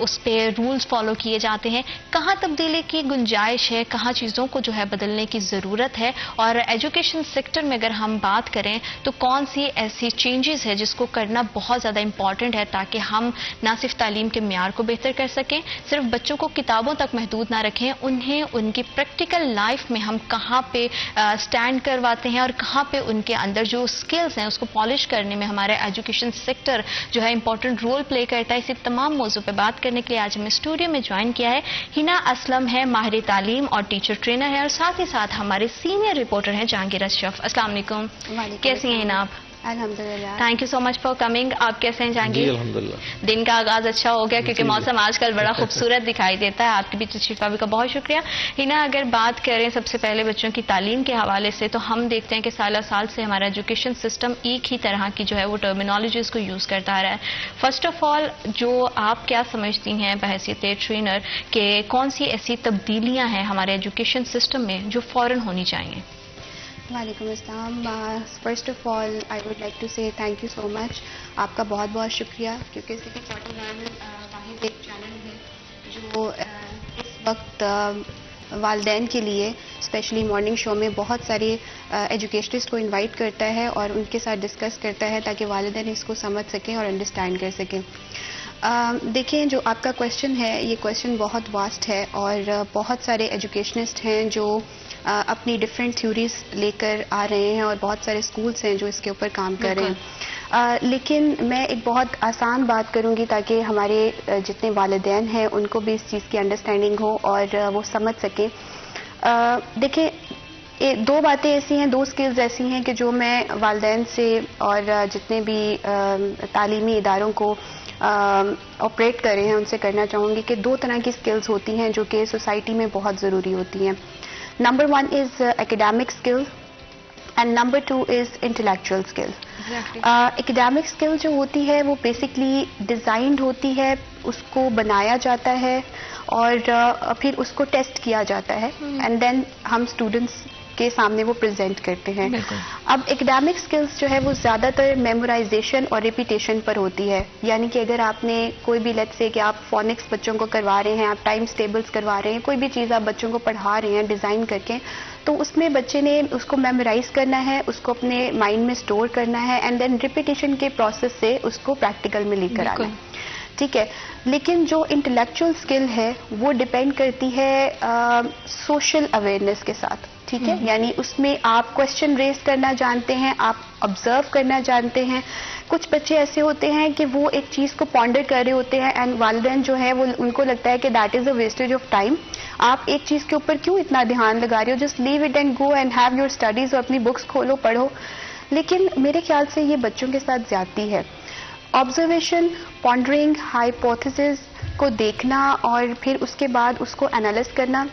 اس پہ rules follow کیے جاتے ہیں. کہاں تبدیلی کی گنجائش ہے, کہاں چیزوں کو جو ہے بدلنے کی ضرورت ہے, اور ایجوکیشن سیکٹر میں اگر ہم بات کریں تو کون سی ایسی چینجز ہے جس کو کرنا بہت زیادہ امپورٹنٹ ہے تاکہ ہم نہ صرف تعلیم کے معیار کو بہتر کر سکیں, صرف بچوں کو کتابوں تک محدود نہ رکھیں, انہیں ان کی پریکٹیکل لائف میں ہم کہاں پہ سٹینڈ کرواتے ہیں اور کہاں پہ ان کے اندر جو سکلز ہیں اس کو پالش کرنے میں ہمارا ایجوکیشن سیکٹر جو ہے امپورٹنٹ رول پلے کرتا ہے. اسی تمام موضوع پہ بات کرنے کے لیے آج ہمیں اسٹوڈیو میں جوائن کیا ہے ہنا اسلم ہے, ماہر تعلیم اور ٹیچر ٹرینر ہے, اور ساتھ ہی ساتھ ہمارے سینئر رپورٹر ہیں جہانگیر اشرف. السلام علیکم. کیسی ہیں ہنا آپ؟ الحمدللہ. Thank you so much for coming. آپ کیسے ہیں جہانگیر؟ الحمدللہ. دن کا آغاز اچھا ہو گیا کیونکہ موسم آج کل بڑا خوبصورت دکھائی دیتا ہے. آپ کی بھی تشریف آوری کا بہت شکریہ. ہنا, اگر بات کریں سب سے پہلے بچوں کی تعلیم کے حوالے سے, تو ہم دیکھتے ہیں کہ سالہ سال سے ہمارا ایجوکیشن سسٹم ایک ہی طرح کی جو ہے وہ ٹرمینالوجیز کو یوز کرتا آ رہا ہے. فرسٹ آف آل, جو آپ کیا سمجھتی ہیں بحیثیت ٹرینر کہ کون سی ایسی تبدیلیاں ہیں ہمارے ایجوکیشن سسٹم میں جو فوراً ہونی چاہیے؟ وعلیکم السلام. First of all I would like to say thank you so much. آپ کا بہت بہت شکریہ, کیونکہ سٹی 49 واحد ایک چینل ہے جو اس وقت والدین کے لیے اسپیشلی مارننگ شو میں بہت سارے ایجوکیشنسٹ کو انوائٹ کرتا ہے اور ان کے ساتھ ڈسکس کرتا ہے تاکہ والدین اس کو سمجھ سکیں اور انڈرسٹینڈ کر سکیں. دیکھیں, جو آپ کا کویشچن ہے یہ کویشچن بہت واسٹ ہے اور بہت سارے ایجوکیشنسٹ ہیں جو اپنی ڈفرینٹ تھیوریز لے کر آ رہے ہیں اور بہت سارے اسکولس ہیں جو اس کے اوپر کام کر رہے ہیں. لیکن میں ایک بہت آسان بات کروں گی تاکہ ہمارے جتنے والدین ہیں ان کو بھی اس چیز کی انڈرسٹینڈنگ ہو اور وہ سمجھ سکیں. دیکھیں, دو باتیں ایسی ہیں, دو سکلز ایسی ہیں کہ جو میں والدین سے اور جتنے بھی تعلیمی اداروں کو آپریٹ کر رہے ہیں ان سے کرنا چاہوں گی کہ دو طرح کی سکلز ہوتی ہیں جو کہ سوسائٹی میں بہت ضروری ہوتی ہیں. Number 1 is academic skills and number 2 is intellectual skills. Academic skill جو ہوتی ہے وہ بیسکلی ڈیزائنڈ ہوتی ہے, اس کو بنایا جاتا ہے اور پھر اس کو ٹیسٹ کیا جاتا ہے اینڈ دین ہم اسٹوڈنٹس کے سامنے وہ پریزنٹ کرتے ہیں. اب ایکڈیمک سکلز جو ہے وہ زیادہ تر میمورائزیشن اور ریپیٹیشن پر ہوتی ہے, یعنی کہ اگر آپ نے کوئی بھی لیٹ سے کہ آپ فونکس بچوں کو کروا رہے ہیں, آپ ٹائمس ٹیبلز کروا رہے ہیں, کوئی بھی چیز آپ بچوں کو پڑھا رہے ہیں ڈیزائن کر کے, تو اس میں بچے نے اس کو میمورائز کرنا ہے, اس کو اپنے مائنڈ میں اسٹور کرنا ہے اینڈ دین ریپیٹیشن کے پروسیس سے اس کو پریکٹیکل میں لے کر آنا ہے. ٹھیک ہے, لیکن جو انٹلیکچوئل اسکل ہے وہ ڈپینڈ کرتی ہے سوشل اویئرنیس کے ساتھ. ٹھیک ہے, یعنی اس میں آپ کوشچن ریز کرنا جانتے ہیں, آپ آبزرو کرنا جانتے ہیں. کچھ بچے ایسے ہوتے ہیں کہ وہ ایک چیز کو پونڈر کر رہے ہوتے ہیں اینڈ والدین جو ہے وہ ان کو لگتا ہے کہ that is a wastage of time, آپ ایک چیز کے اوپر کیوں اتنا دھیان لگا رہے ہو, just leave it and go and have your studies, اور اپنی بکس کھولو پڑھو. لیکن میرے خیال سے یہ بچوں کے ساتھ زیادتی ہے. آبزرویشن, پونڈرنگ, ہائپوتھیسز کو دیکھنا اور پھر اس کے بعد اس کو انالائز کرنا,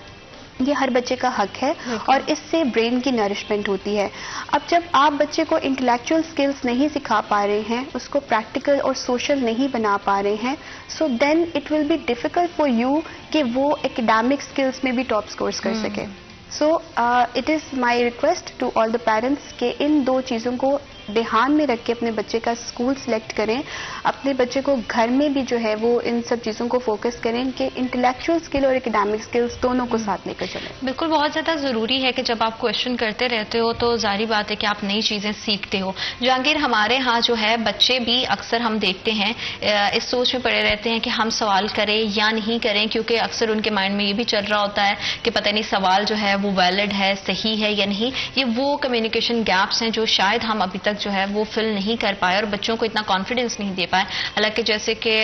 یہ ہر بچے کا حق ہے اور اس سے برین کی نرشمنٹ ہوتی ہے. اب جب آپ بچے کو انٹلیکچوئل سکلز نہیں سکھا پا رہے ہیں, اس کو پریکٹیکل اور سوشل نہیں بنا پا رہے ہیں, so then it will be difficult for you کہ وہ ایکڈیمک سکلز میں بھی ٹاپ اسکورس کر سکے. So it is my request to all the parents کہ ان دو چیزوں کو دھیان میں رکھ کے اپنے بچے کا اسکول سلیکٹ کریں, اپنے بچے کو گھر میں بھی جو ہے وہ ان سب چیزوں کو فوکس کریں کہ انٹلیکچوئل اسکل اور اکیڈیمک اسکلس دونوں کو ساتھ لے کر چلیں. بالکل, بہت زیادہ ضروری ہے کہ جب آپ کویشچن کرتے رہتے ہو تو ظاہری بات ہے کہ آپ نئی چیزیں سیکھتے ہو. جہانگیر, ہمارے ہاں جو ہے بچے بھی اکثر ہم دیکھتے ہیں اس سوچ میں پڑے رہتے ہیں کہ ہم سوال کریں یا نہیں کریں, کیونکہ اکثر ان کے مائنڈ میں یہ بھی چل رہا ہوتا ہے کہ پتہ نہیں سوال جو ہے وہ ویلڈ ہے, صحیح ہے یا نہیں. یہ وہ کمیونیکیشن گیپس ہیں جو شاید ہم ابھی تک جو ہے وہ فل نہیں کر پائے اور بچوں کو اتنا کانفیڈنس نہیں دے پائے. حالانکہ جیسے کہ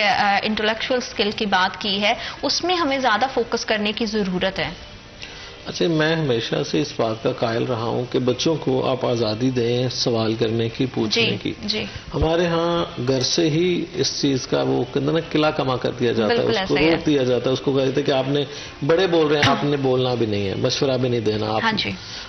انٹلیکچوئل اسکل کی بات کی ہے, اس میں ہمیں زیادہ فوکس کرنے کی ضرورت ہے. اچھا, میں ہمیشہ سے اس بات کا قائل رہا ہوں کہ بچوں کو آپ آزادی دیں سوال کرنے کی, پوچھنے کی. ہمارے ہاں گھر سے ہی اس چیز کا وہ قلعہ کما کر دیا جاتا ہے, اس کو روک دیا جاتا ہے, اس کو کہتے ہیں کہ آپ نے بڑے بول رہے ہیں, آپ نے بولنا بھی نہیں ہے, مشورہ بھی نہیں دینا آپ.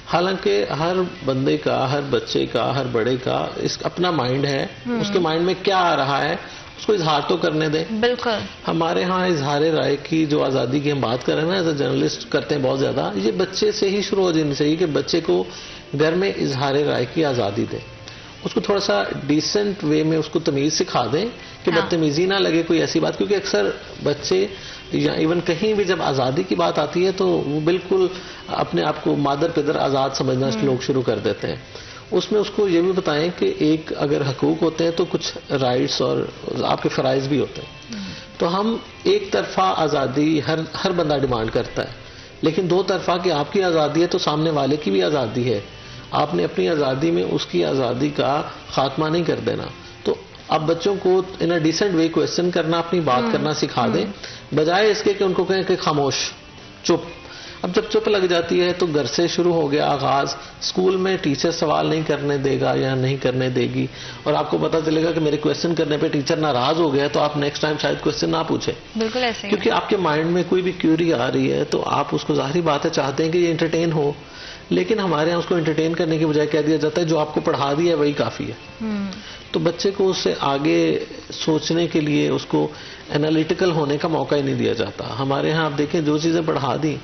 حالانکہ ہر بندے کا, ہر بچے کا, ہر بڑے کا اپنا مائنڈ ہے, اس کے مائنڈ میں کیا آ رہا ہے اس کو اظہار تو کرنے دیں. بالکل, ہمارے ہاں اظہار رائے کی جو آزادی کی ہم بات کر رہے ہیں نا, ایز اے جرنلسٹ کرتے ہیں بہت زیادہ, یہ بچے سے ہی شروع ہو جانی چاہیے کہ بچے کو گھر میں اظہار رائے کی آزادی دیں. اس کو تھوڑا سا ڈیسنٹ وے میں اس کو تمیز سکھا دیں کہ بدتمیزی نہ لگے کوئی ایسی بات, کیونکہ اکثر بچے یا ایون کہیں بھی جب آزادی کی بات آتی ہے تو وہ بالکل اپنے آپ کو مادر پدر آزاد سمجھنا لوگ شروع کر دیتے ہیں. اس میں اس کو یہ بھی بتائیں کہ ایک اگر حقوق ہوتے ہیں تو کچھ رائٹس اور آپ کے فرائض بھی ہوتے ہیں. تو ہم ایک طرفہ آزادی ہر بندہ ڈیمانڈ کرتا ہے, لیکن دو طرفہ کہ آپ کی آزادی ہے تو سامنے والے کی بھی آزادی ہے. آپ نے اپنی آزادی میں اس کی آزادی کا خاتمہ نہیں کر دینا. تو اب بچوں کو ان اے ڈیسنٹ وے کوشچن کرنا, اپنی بات کرنا سکھا دیں, بجائے اس کے کہ ان کو کہیں کہ خاموش چپ. اب جب چپ لگ جاتی ہے تو گھر سے شروع ہو گیا آغاز. اسکول میں ٹیچر سوال نہیں کرنے دے گا یا نہیں کرنے دے گی, اور آپ کو پتا چلے گا کہ میرے کوشچن کرنے پہ ٹیچر ناراض ہو گیا تو آپ نیکسٹ ٹائم شاید کوشچن نہ پوچھیں. بالکل ایسے, کیونکہ آپ کے مائنڈ میں کوئی بھی کیوری آ رہی ہے تو آپ اس کو ظاہری بات ہے چاہتے ہیں کہ یہ انٹرٹین ہو, لیکن ہمارے ہاں اس کو انٹرٹین کرنے کے بجائے کہہ دیا جاتا ہے جو آپ کو پڑھا دیا ہے وہی کافی ہے. تو بچے کو اس سے آگے سوچنے کے لیے, اس کو انالیٹیکل ہونے کا موقع ہی نہیں دیا جاتا. ہمارے ہاں آپ دیکھیں جو چیزیں پڑھا دی,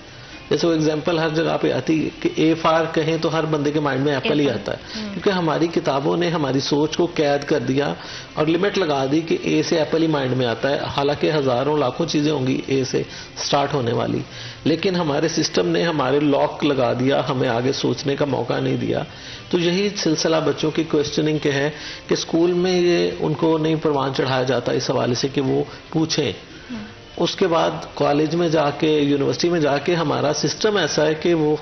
جیسے وہ ایگزامپل ہر جگہ پہ آتی کہ اے فار کہیں تو ہر بندے کے مائنڈ میں ایپل ہی آتا ہے, کیونکہ ہماری کتابوں نے ہماری سوچ کو قید کر دیا اور لمٹ لگا دی کہ اے سے ایپل ہی مائنڈ میں آتا ہے. حالانکہ ہزاروں لاکھوں چیزیں ہوں گی اے سے سٹارٹ ہونے والی, لیکن ہمارے سسٹم نے ہمارے لاک لگا دیا, ہمیں آگے سوچنے کا موقع نہیں دیا. تو یہی سلسلہ بچوں کی کوشچننگ کے ہے کہ اسکول میں یہ ان کو نہیں پروان چڑھایا جاتا اس حوالے سے کہ وہ پوچھیں. اس کے بعد کالج میں جا کے, یونیورسٹی میں جا کے ہمارا سسٹم ایسا ہے کہ وہ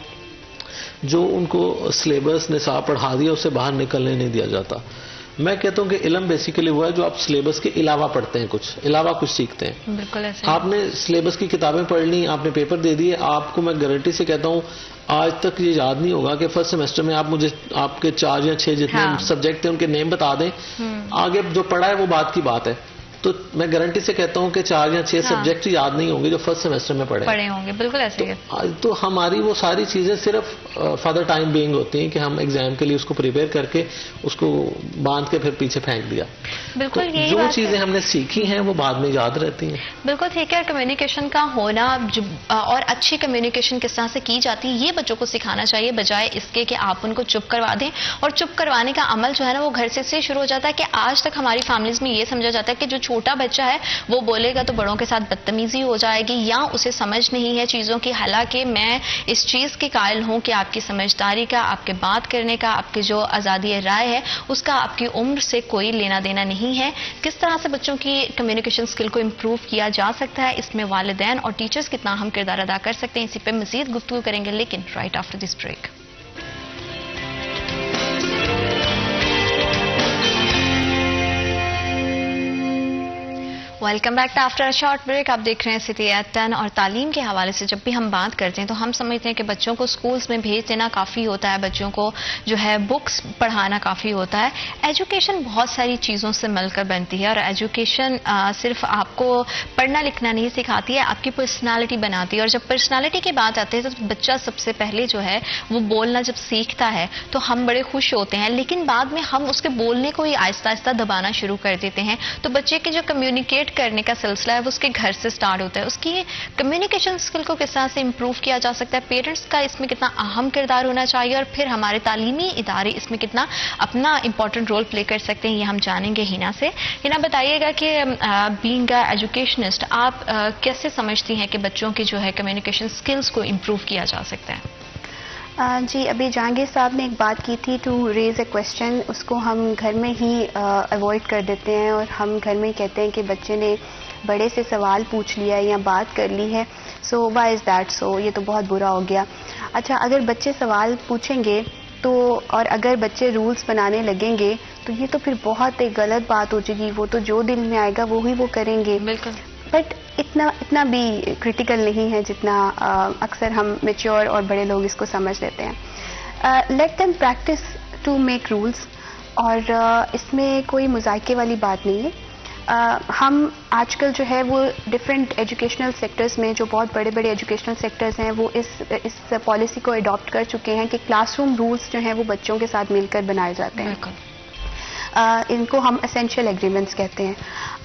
جو ان کو سلیبس نصاب پڑھا دیا اس سے باہر نکلنے نہیں دیا جاتا. میں کہتا ہوں کہ علم بیسیکلی وہ ہے جو آپ سلیبس کے علاوہ پڑھتے ہیں, کچھ سیکھتے ہیں. بالکل ایسے, آپ نے سلیبس کی کتابیں پڑھ لی, آپ نے پیپر دے دیے, آپ کو میں گارنٹی سے کہتا ہوں آج تک یہ یاد نہیں ہوگا کہ فرسٹ سیمسٹر میں آپ مجھے آپ کے 4 یا 6 جتنے سبجیکٹ تھے ان کے نیم بتا دیں. آگے جو پڑھا ہے وہ بات کی بات ہے. تو میں گارنٹی سے کہتا ہوں کہ 4 یا 6 سبجیکٹ یاد نہیں ہوں گے جو فرسٹ سیمسٹر میں پڑھے ہوں گے. بالکل ایسے. تو ہماری وہ ساری چیزیں صرف فار دا ٹائم بینگ ہوتی ہیں کہ ہم ایگزام کے لیے اس کو پریپیئر کر کے اس کو باندھ کے پھر پیچھے پھینک دیا. بالکل جو چیزیں ہم نے سیکھی ہیں وہ بعد میں یاد رہتی ہیں. بالکل ٹھیک ہے. کمیونیکیشن کا ہونا اور اچھی کمیونیکیشن کس طرح سے کی جاتی ہے یہ بچوں کو سکھانا چاہیے, بجائے اس کے کہ آپ ان کو چپ کروا دیں. اور چپ کروانے کا عمل جو ہے نا وہ گھر سے شروع ہو جاتا ہے. کہ آج تک ہماری فیملیز میں یہ سمجھا جاتا ہے کہ جو چھوٹا بچہ ہے وہ بولے گا تو بڑوں کے ساتھ بدتمیزی ہو جائے گی یا اسے سمجھ نہیں ہے چیزوں کی. حالانکہ میں اس چیز کے قائل ہوں کہ آپ کی سمجھداری کا, آپ کے بات کرنے کا, آپ کی جو آزادی رائے ہے اس کا آپ کی عمر سے کوئی لینا دینا نہیں ہے. کس طرح سے بچوں کی کمیونیکیشن اسکل کو امپروو کیا جا سکتا ہے, اس میں والدین اور ٹیچرز کتنا اہم کردار ادا کر سکتے ہیں, اسی پہ مزید گفتگو کریں گے, لیکن right after this break. Welcome back to after short break. آپ دیکھ رہے ہیں سٹی ایٹ 10. اور تعلیم کے حوالے سے جب بھی ہم بات کرتے ہیں تو ہم سمجھتے ہیں کہ بچوں کو اسکولس میں بھیج دینا کافی ہوتا ہے, بچوں کو جو ہے بکس پڑھانا کافی ہوتا ہے. ایجوکیشن بہت ساری چیزوں سے مل کر بنتی ہے, اور ایجوکیشن صرف آپ کو پڑھنا لکھنا نہیں سکھاتی ہے, آپ کی پرسنالٹی بناتی ہے. اور جب پرسنالٹی کی بات آتی ہے تو بچہ سب سے پہلے جو ہے وہ بولنا جب سیکھتا ہے تو ہم بڑے خوش ہوتے ہیں, لیکن بعد میں ہم اس کے بولنے کو ہی آہستہ آہستہ دبانا شروع کر دیتے ہیں. تو بچے کے جو کمیونیکیٹ کرنے کا سلسلہ ہے وہ اس کے گھر سے سٹارٹ ہوتا ہے. اس کی کمیونیکیشن اسکل کو کس طرح سے امپروو کیا جا سکتا ہے, پیرنٹس کا اس میں کتنا اہم کردار ہونا چاہیے, اور پھر ہمارے تعلیمی ادارے اس میں کتنا اپنا امپورٹنٹ رول پلے کر سکتے ہیں, یہ ہم جانیں گے ہینا سے. ہینا بتائیے گا کہ بینگ اے ایجوکیشنسٹ آپ کیسے سمجھتی ہیں کہ بچوں کی جو ہے کمیونیکیشن اسکلس کو امپروو کیا جا سکتا ہے؟ جی, ابھی جہانگیر صاحب نے ایک بات کی تھی ٹو ریز اے کویسچن, اس کو ہم گھر میں ہی اوائڈ کر دیتے ہیں اور ہم گھر میں کہتے ہیں کہ بچے نے بڑے سے سوال پوچھ لیا یا بات کر لی ہے, so Y is that so, یہ تو بہت برا ہو گیا. اچھا, اگر بچے سوال پوچھیں گے تو اور اگر بچے رولز بنانے لگیں گے تو یہ تو پھر بہت ایک غلط بات ہو جائے گی. وہ تو جو دل میں آئے گا وہی وہ کریں گے. بالکل. بٹ اتنا بھی کریٹیکل نہیں ہے جتنا اکثر ہم میچور اور بڑے لوگ اس کو سمجھ لیتے ہیں. Let them practise to make rules, اور اس میں کوئی مذائقے والی بات نہیں ہے. ہم آج کل جو ہے وہ ڈفرینٹ ایجوکیشنل سیکٹرز میں جو بہت بڑے بڑے ایجوکیشنل سیکٹرز ہیں وہ اس پالیسی کو اڈاپٹ کر چکے ہیں کہ کلاس روم رولز جو ہیں وہ بچوں کے ساتھ مل کر بنائے جاتے ہیں. ان کو ہم اسینشیل ایگریمنٹس کہتے ہیں.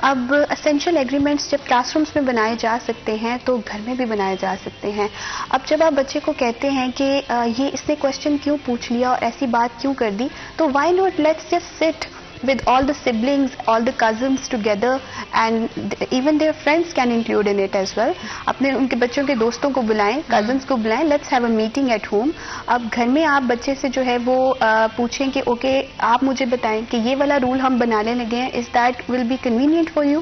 اب اسینشیل ایگریمنٹس جب کلاس رومس میں بنائے جا سکتے ہیں تو گھر میں بھی بنائے جا سکتے ہیں. اب جب آپ بچے کو کہتے ہیں کہ یہ اس نے کوشچن کیوں پوچھ لیا اور ایسی بات کیوں کر دی, تو why not let's just sit with all the siblings, all the cousins together, and even their friends can include in it as well. اپنے ان کے بچوں کے دوستوں کو بلائیں, cousins کو بلائیں, let's have a meeting at home. اب گھر میں آپ بچے سے جو ہے وہ پوچھیں کہ اوکے آپ مجھے بتائیں کہ یہ والا رول ہم بنانے لگے ہیں, is that will be convenient for you.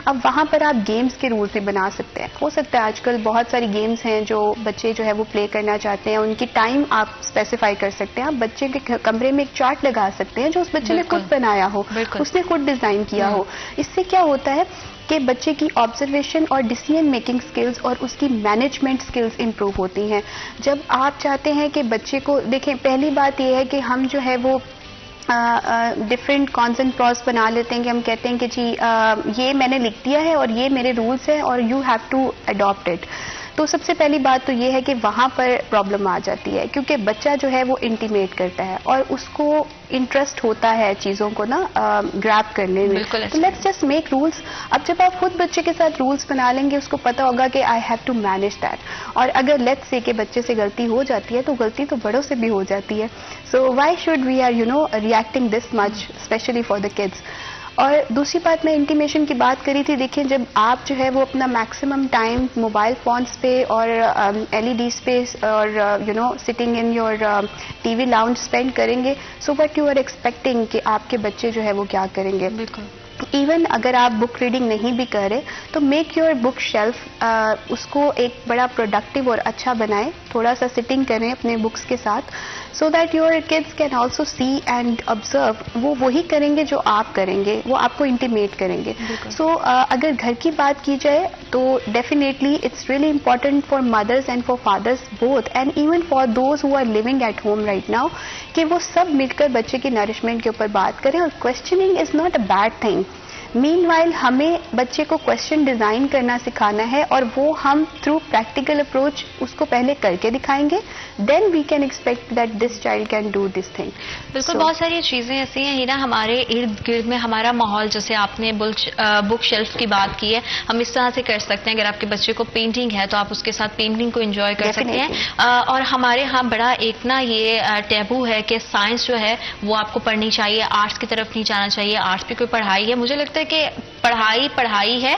اب وہاں پر آپ گیمز کے رول بھی بنا سکتے ہیں. ہو سکتا ہے آج کل بہت ساری گیمز ہیں جو بچے جو ہے وہ پلے کرنا چاہتے ہیں, ان کی ٹائم آپ اسپیسیفائی کر سکتے ہیں. آپ بچے کے کمرے میں ایک چارٹ لگا سکتے ہیں جو اس بچے نے خود بنایا ہو, اس نے خود ڈیزائن کیا ہو. اس سے کیا ہوتا ہے کہ بچے کی آبزرویشن اور ڈیسیژن میکنگ سکلز اور اس کی مینجمنٹ سکلز امپروو ہوتی ہیں. جب آپ چاہتے ہیں کہ بچے کو دیکھیں, پہلی بات یہ ہے کہ ہم جو ہے وہ ڈفرینٹ کانز اینڈ پروز بنا لیتے ہیں کہ ہم کہتے ہیں کہ جی یہ میں نے لکھ دیا ہے اور یہ میرے رولس ہیں اور you have to adapt it. تو سب سے پہلی بات تو یہ ہے کہ وہاں پر پرابلم آ جاتی ہے کیونکہ بچہ جو ہے وہ انٹیمیٹ کرتا ہے اور اس کو انٹرسٹ ہوتا ہے چیزوں کو نا گریب کرنے میں. تو لیٹس جسٹ میک رولس. اب جب آپ خود بچے کے ساتھ رولس بنا لیں گے, اس کو پتا ہوگا کہ I have to manage that. اور اگر لیٹس سے کہ بچے سے غلطی ہو جاتی ہے تو غلطی تو بڑوں سے بھی ہو جاتی ہے. So why should we are reacting this much especially for the kids. اور دوسری بات میں انٹیمیشن کی بات کری تھی. دیکھیں جب آپ جو ہے وہ اپنا میکسیمم ٹائم موبائل فونس پہ اور LEDs پہ اور sitting in your TV lounge spend کریں گے, so what you are expecting کہ آپ کے بچے جو ہے وہ کیا کریں گے. بالکل. ایون اگر آپ بک ریڈنگ نہیں بھی کر رہے تو میک یور بک شیلف, اس کو ایک بڑا پروڈکٹیو اور اچھا بنائیں. تھوڑا سا سٹنگ کریں اپنے بکس کے ساتھ so that your kids can also see and observe. وہ وہی کریں گے جو آپ کریں گے, وہ آپ کو انٹیمیٹ کریں گے. سو اگر گھر کی بات کی جائے تو definitely it's really important for mothers and for fathers both and even for those who are living at home right now کہ وہ سب مل کر بچے کی نرشمنٹ کے اوپر بات کریں. اور questioning is not a bad thing. Meanwhile ہمیں بچے کو کوشچن ڈیزائن کرنا سکھانا ہے اور وہ ہم تھرو پریکٹیکل اپروچ اس کو پہلے کر کے دکھائیں گے. Then we can expect that this child can do this thing. بالکل. بہت ساری چیزیں ایسی ہیں ہینا ہمارے ارد گرد میں. ہمارا ماحول, جیسے آپ نے بک شیلف کی بات کی ہے, ہم اس طرح سے کر سکتے ہیں. اگر آپ کے بچے کو پینٹنگ ہے تو آپ اس کے ساتھ پینٹنگ کو انجوائے کر سکتے ہیں. اور ہمارے ہاں بڑا ایک نا یہ ٹیبو ہے کہ سائنس جو ہے وہ آپ کو پڑھنی چاہیے, آرٹس کی طرف نہیں جانا چاہیے. آرٹس بھی کوئی پڑھائی ہے, مجھے لگتا ہے کہ پڑھائی ہے,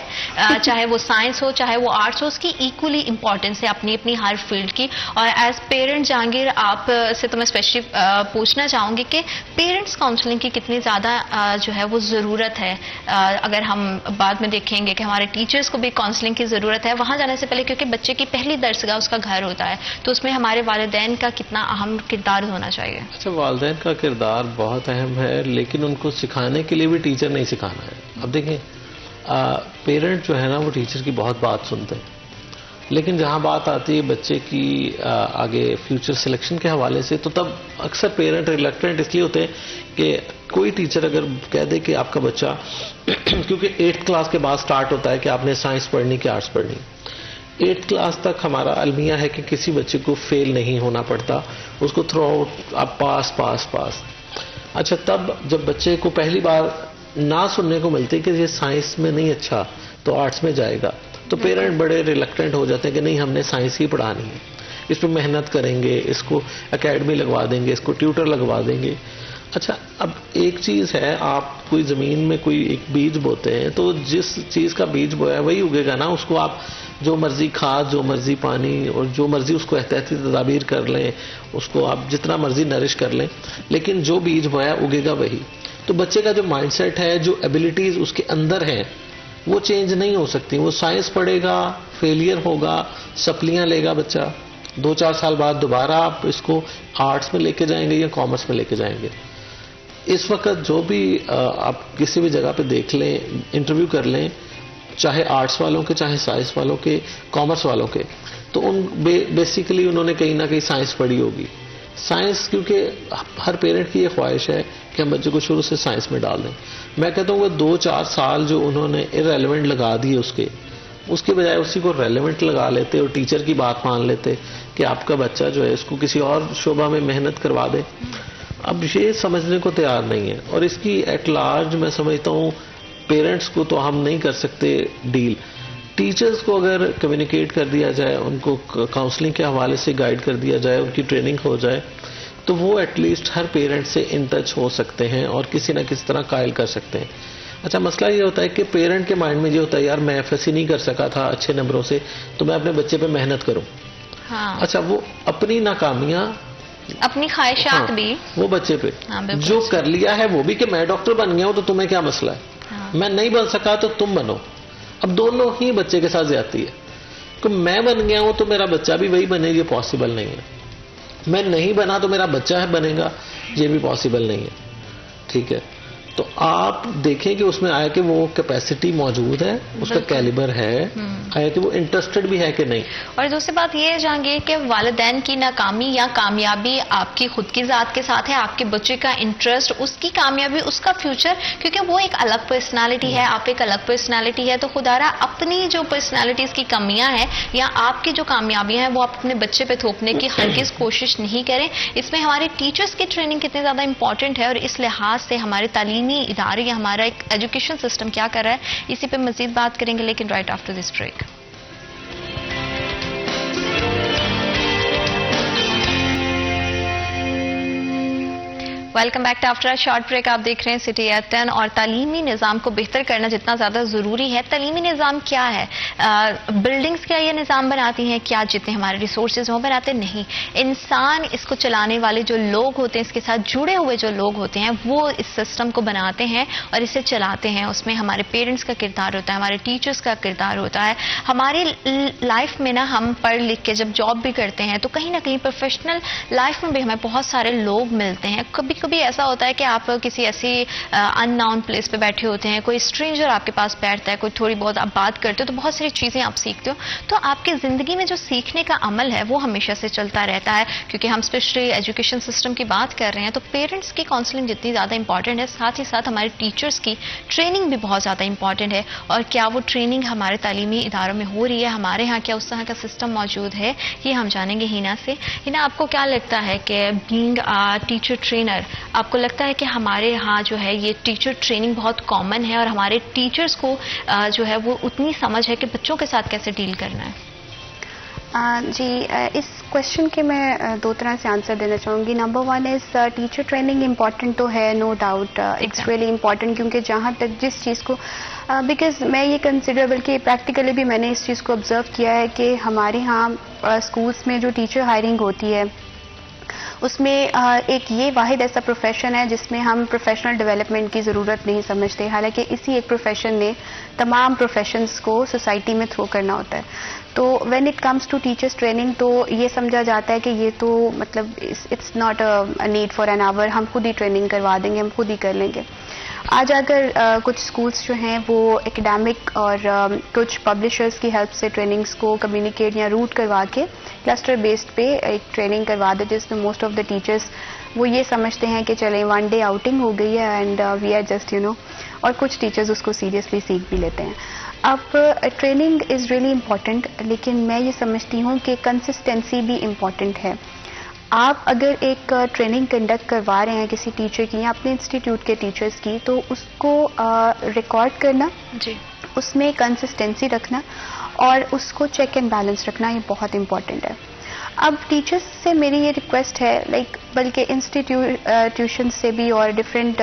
چاہے وہ سائنس ہو چاہے وہ آرٹس ہو, اس کی ایکولی امپورٹنس ہے اپنی اپنی ہر فیلڈ کی. اور ایز پیرنٹ جہانگیر آپ سے تو میں اسپیشلی پوچھنا چاہوں گی کہ پیرنٹس کاؤنسلنگ کی کتنی زیادہ جو ہے وہ ضرورت ہے. اگر ہم بعد میں دیکھیں گے کہ ہمارے ٹیچرس کو بھی کاؤنسلنگ کی ضرورت ہے وہاں جانے سے پہلے, کیونکہ بچے کی پہلی درسگاہ اس کا گھر ہوتا ہے, تو اس میں ہمارے والدین کا کتنا اہم کردار ہونا چاہیے. اچھا, والدین کا کردار بہت اہم ہے لیکن ان کو سکھانے کے لیے بھی ٹیچر نہیں سکھانا ہے. اب دیکھیں پیرنٹ جو ہے نا وہ ٹیچر کی بہت بات سنتے ہیں, لیکن جہاں بات آتی ہے بچے کی آگے فیوچر سلیکشن کے حوالے سے, تو تب اکثر پیرنٹ ریلیکٹنٹ اس لیے ہوتے ہیں کہ کوئی ٹیچر اگر کہہ دے کہ آپ کا بچہ کیونکہ 8th کلاس کے بعد سٹارٹ ہوتا ہے کہ آپ نے سائنس پڑھنی کہ آرٹس پڑھنی. 8th کلاس تک ہمارا المیہ ہے کہ کسی بچے کو فیل نہیں ہونا پڑتا, اس کو تھرو آؤٹ آپ پاس پاس پاس. اچھا, تب جب بچے کو پہلی بار نہ سننے کو ملتی کہ یہ سائنس میں نہیں اچھا تو آرٹس میں جائے گا, تو پیرنٹ بڑے ریلیکٹنٹ ہو جاتے ہیں کہ نہیں ہم نے سائنس ہی پڑھانی ہے, اس پہ محنت کریں گے, اس کو اکیڈمی لگوا دیں گے, اس کو ٹیوٹر لگوا دیں گے. اچھا, اب ایک چیز ہے, آپ کوئی زمین میں کوئی ایک بیج بوتے ہیں تو جس چیز کا بیج بویا ہے وہی اگے گا نا. اس کو آپ جو مرضی کھاد, جو مرضی پانی اور جو مرضی اس کو احتیاطی تدابیر کر لیں, اس کو آپ جتنا مرضی نرش کر لیں, لیکن جو بیج بویا اگے گا وہی. تو بچے کا جو مائنڈ سیٹ ہے, جو ایبلٹیز اس کے اندر ہیں, وہ چینج نہیں ہو سکتی. وہ سائنس پڑھے گا, فیلئر ہوگا, سپلیاں لے گا بچہ, 2-4 سال بعد دوبارہ آپ اس کو آرٹس میں لے کے جائیں گے یا کامرس میں لے کے جائیں گے. اس وقت جو بھی آپ کسی بھی جگہ پہ دیکھ لیں, انٹرویو کر لیں, چاہے آرٹس والوں کے, چاہے سائنس والوں کے, کامرس والوں کے, تو ان بیسیکلی انہوں نے کہیں نہ کہیں سائنس پڑھی ہوگی. سائنس, کیونکہ ہر پیرنٹ کی یہ خواہش ہے کہ ہم بچے کو شروع سے سائنس میں ڈال دیں. میں کہتا ہوں وہ 2-4 سال جو انہوں نے ارریلیونٹ لگا دیے اس کے بجائے اسی کو ریلیونٹ لگا لیتے اور ٹیچر کی بات مان لیتے کہ آپ کا بچہ جو ہے اس کو کسی اور شعبہ میں محنت کروا دے. اب یہ سمجھنے کو تیار نہیں ہے، اور اس کی ایٹ لارج میں سمجھتا ہوں پیرنٹس کو تو ہم نہیں کر سکتے ڈیل. ٹیچرز کو اگر کمیونیکیٹ کر دیا جائے، ان کو کاؤنسلنگ کے حوالے سے گائیڈ کر دیا جائے، ان کی ٹریننگ ہو جائے، تو وہ ایٹ لیسٹ ہر پیرنٹ سے ان ٹچ ہو سکتے ہیں اور کسی نہ کسی طرح قائل کر سکتے ہیں. اچھا مسئلہ یہ ہوتا ہے کہ پیرنٹ کے مائنڈ میں یہ ہوتا ہے یار میں ایف ایس سی نہیں کر سکا تھا اچھے نمبروں سے، تو میں اپنے بچے پہ محنت کروں. اچھا وہ اپنی ناکامیاں، اپنی خواہشات بھی وہ بچے پہ، جو کر لیا ہے وہ بھی کہ میں ڈاکٹر بن گیا ہوں تو تمہیں کیا مسئلہ ہے، میں نہیں بن سکا تو تم بنو. اب دونوں ہی بچے کے ساتھ زیادتی ہے کہ میں بن گیا ہوں تو میرا بچہ بھی وہی بنے، یہ پاسبل نہیں ہے. میں نہیں بنا تو میرا بچہ ہے بنے گا، یہ بھی پاسبل نہیں ہے. ٹھیک ہے، تو آپ دیکھیں کہ اس میں آیا کہ وہ کیپیسٹی موجود ہے، اس کا کیلیبر ہے، آیا کہ وہ انٹرسٹڈ بھی ہے کہ نہیں. اور دوسری بات یہ جانگیر کہ والدین کی ناکامی یا کامیابی آپ کی خود کی ذات کے ساتھ ہے، آپ کے بچے کا انٹرسٹ، اس کی کامیابی، اس کا فیوچر، کیونکہ وہ ایک الگ پرسنالٹی ہے، آپ ایک الگ پرسنالٹی ہے. تو خدا را اپنی جو پرسنالٹیز کی کمیاں ہیں یا آپ کی جو کامیابیاں ہیں وہ آپ اپنے بچے پہ تھوپنے کی ہرگز کوشش نہیں کریں. اس میں ہمارے ٹیچرز کی ٹریننگ کتنی زیادہ امپورٹنٹ ہے، اور اس لحاظ سے ہمارے تعلیمی ادارے یا ہمارا ایک ایجوکیشن سسٹم کیا کر رہا ہے، اسی پہ مزید بات کریں گے، لیکن right after this break. Welcome back to after short break. آپ دیکھ رہے ہیں سٹی ایٹ 10. اور تعلیمی نظام کو بہتر کرنا جتنا زیادہ ضروری ہے، تعلیمی نظام کیا ہے؟ بلڈنگز کیا یہ نظام بناتی ہیں؟ کیا جتنے ہمارے ریسورسز وہ بناتے نہیں. انسان اس کو چلانے والے جو لوگ ہوتے ہیں، اس کے ساتھ جڑے ہوئے جو لوگ ہوتے ہیں، وہ اس سسٹم کو بناتے ہیں اور اسے چلاتے ہیں. اس میں ہمارے پیرنٹس کا کردار ہوتا ہے، ہمارے ٹیچرز کا کردار ہوتا ہے. ہماری لائف میں نا ہم پڑھ لکھ کے جب جاب بھی کرتے ہیں تو کہیں نہ کہیں پروفیشنل لائف میں بھی ہمیں بہت سارے لوگ ملتے ہیں. کبھی ایسا ہوتا ہے کہ آپ کسی ایسی ان نون پلیس پہ بیٹھے ہوتے ہیں، کوئی اسٹرینجر آپ کے پاس بیٹھتا ہے، کوئی تھوڑی بہت آپ بات کرتے ہو تو بہت ساری چیزیں آپ سیکھتے ہو. تو آپ کی زندگی میں جو سیکھنے کا عمل ہے وہ ہمیشہ سے چلتا رہتا ہے. کیونکہ ہم اسپیشلی ایجوکیشن سسٹم کی بات کر رہے ہیں تو پیرنٹس کی کاؤنسلنگ جتنی زیادہ امپورٹنٹ ہے، ساتھ ہی ساتھ ہمارے ٹیچرس کی ٹریننگ بھی بہت زیادہ امپورٹنٹ ہے. اور کیا وہ ٹریننگ ہمارے تعلیمی اداروں میں ہو رہی ہے، ہمارے ہاں کیا اس طرح کا سسٹم موجود ہے، یہ ہم جانیں گے ہینا سے. ہینا، آپ کو کیا لگتا ہے کہ بینگ ٹیچر ٹرینر، آپ کو لگتا ہے کہ ہمارے ہاں جو ہے یہ ٹیچر ٹریننگ بہت کامن ہے اور ہمارے ٹیچرز کو جو ہے وہ اتنی سمجھ ہے کہ بچوں کے ساتھ کیسے ڈیل کرنا ہے؟ جی، اس کوشچن کے میں دو طرح سے آنسر دینا چاہوں گی. Number one is teacher training important تو ہے، no doubt it's really important. کیونکہ جہاں تک جس چیز کو بیکاز میں یہ کنسیڈر، بلکہ پریکٹیکلی بھی میں نے اس چیز کو آبزرو کیا ہے کہ ہمارے ہاں اسکولس میں جو ٹیچر ہائرنگ ہوتی ہے اس میں ایک یہ واحد ایسا پروفیشن ہے جس میں ہم پروفیشنل ڈیولپمنٹ کی ضرورت نہیں سمجھتے، حالانکہ اسی ایک پروفیشن نے تمام پروفیشنز کو سوسائٹی میں تھرو کرنا ہوتا ہے. تو when it comes to teachers training تو یہ سمجھا جاتا ہے کہ یہ تو مطلب it's not a need for an hour, ہم خود ہی ٹریننگ کروا دیں گے، ہم خود ہی کر لیں گے. آج اگر کچھ اسکولس جو ہیں وہ اکیڈیمک اور کچھ پبلشرز کی ہیلپ سے ٹریننگز کو کمیونیکیٹ یا روٹ کروا کے کلسٹر بیسڈ پہ ایک ٹریننگ کروا دے، جس میں موسٹ آف دا ٹیچرس وہ یہ سمجھتے ہیں کہ چلیں ون ڈے آؤٹنگ ہو گئی ہے اینڈ وی آر جسٹ اور کچھ ٹیچرز اس کو سیریسلی سیکھ بھی لیتے ہیں. اب ٹریننگ از ریئلی امپورٹنٹ، لیکن میں یہ سمجھتی ہوں کہ کنسسٹینسی بھی امپورٹنٹ ہے. آپ اگر ایک ٹریننگ کنڈکٹ کروا رہے ہیں کسی ٹیچر کی یا اپنے انسٹیٹیوٹ کے ٹیچرز کی، تو اس کو ریکارڈ کرنا، جی، اس میں کنسسٹینسی رکھنا اور اس کو چیک اینڈ بیلنس رکھنا، یہ بہت امپورٹنٹ ہے. اب ٹیچرز سے میری یہ ریکویسٹ ہے، بلکہ انسٹیٹیوشن سے بھی اور ڈفرینٹ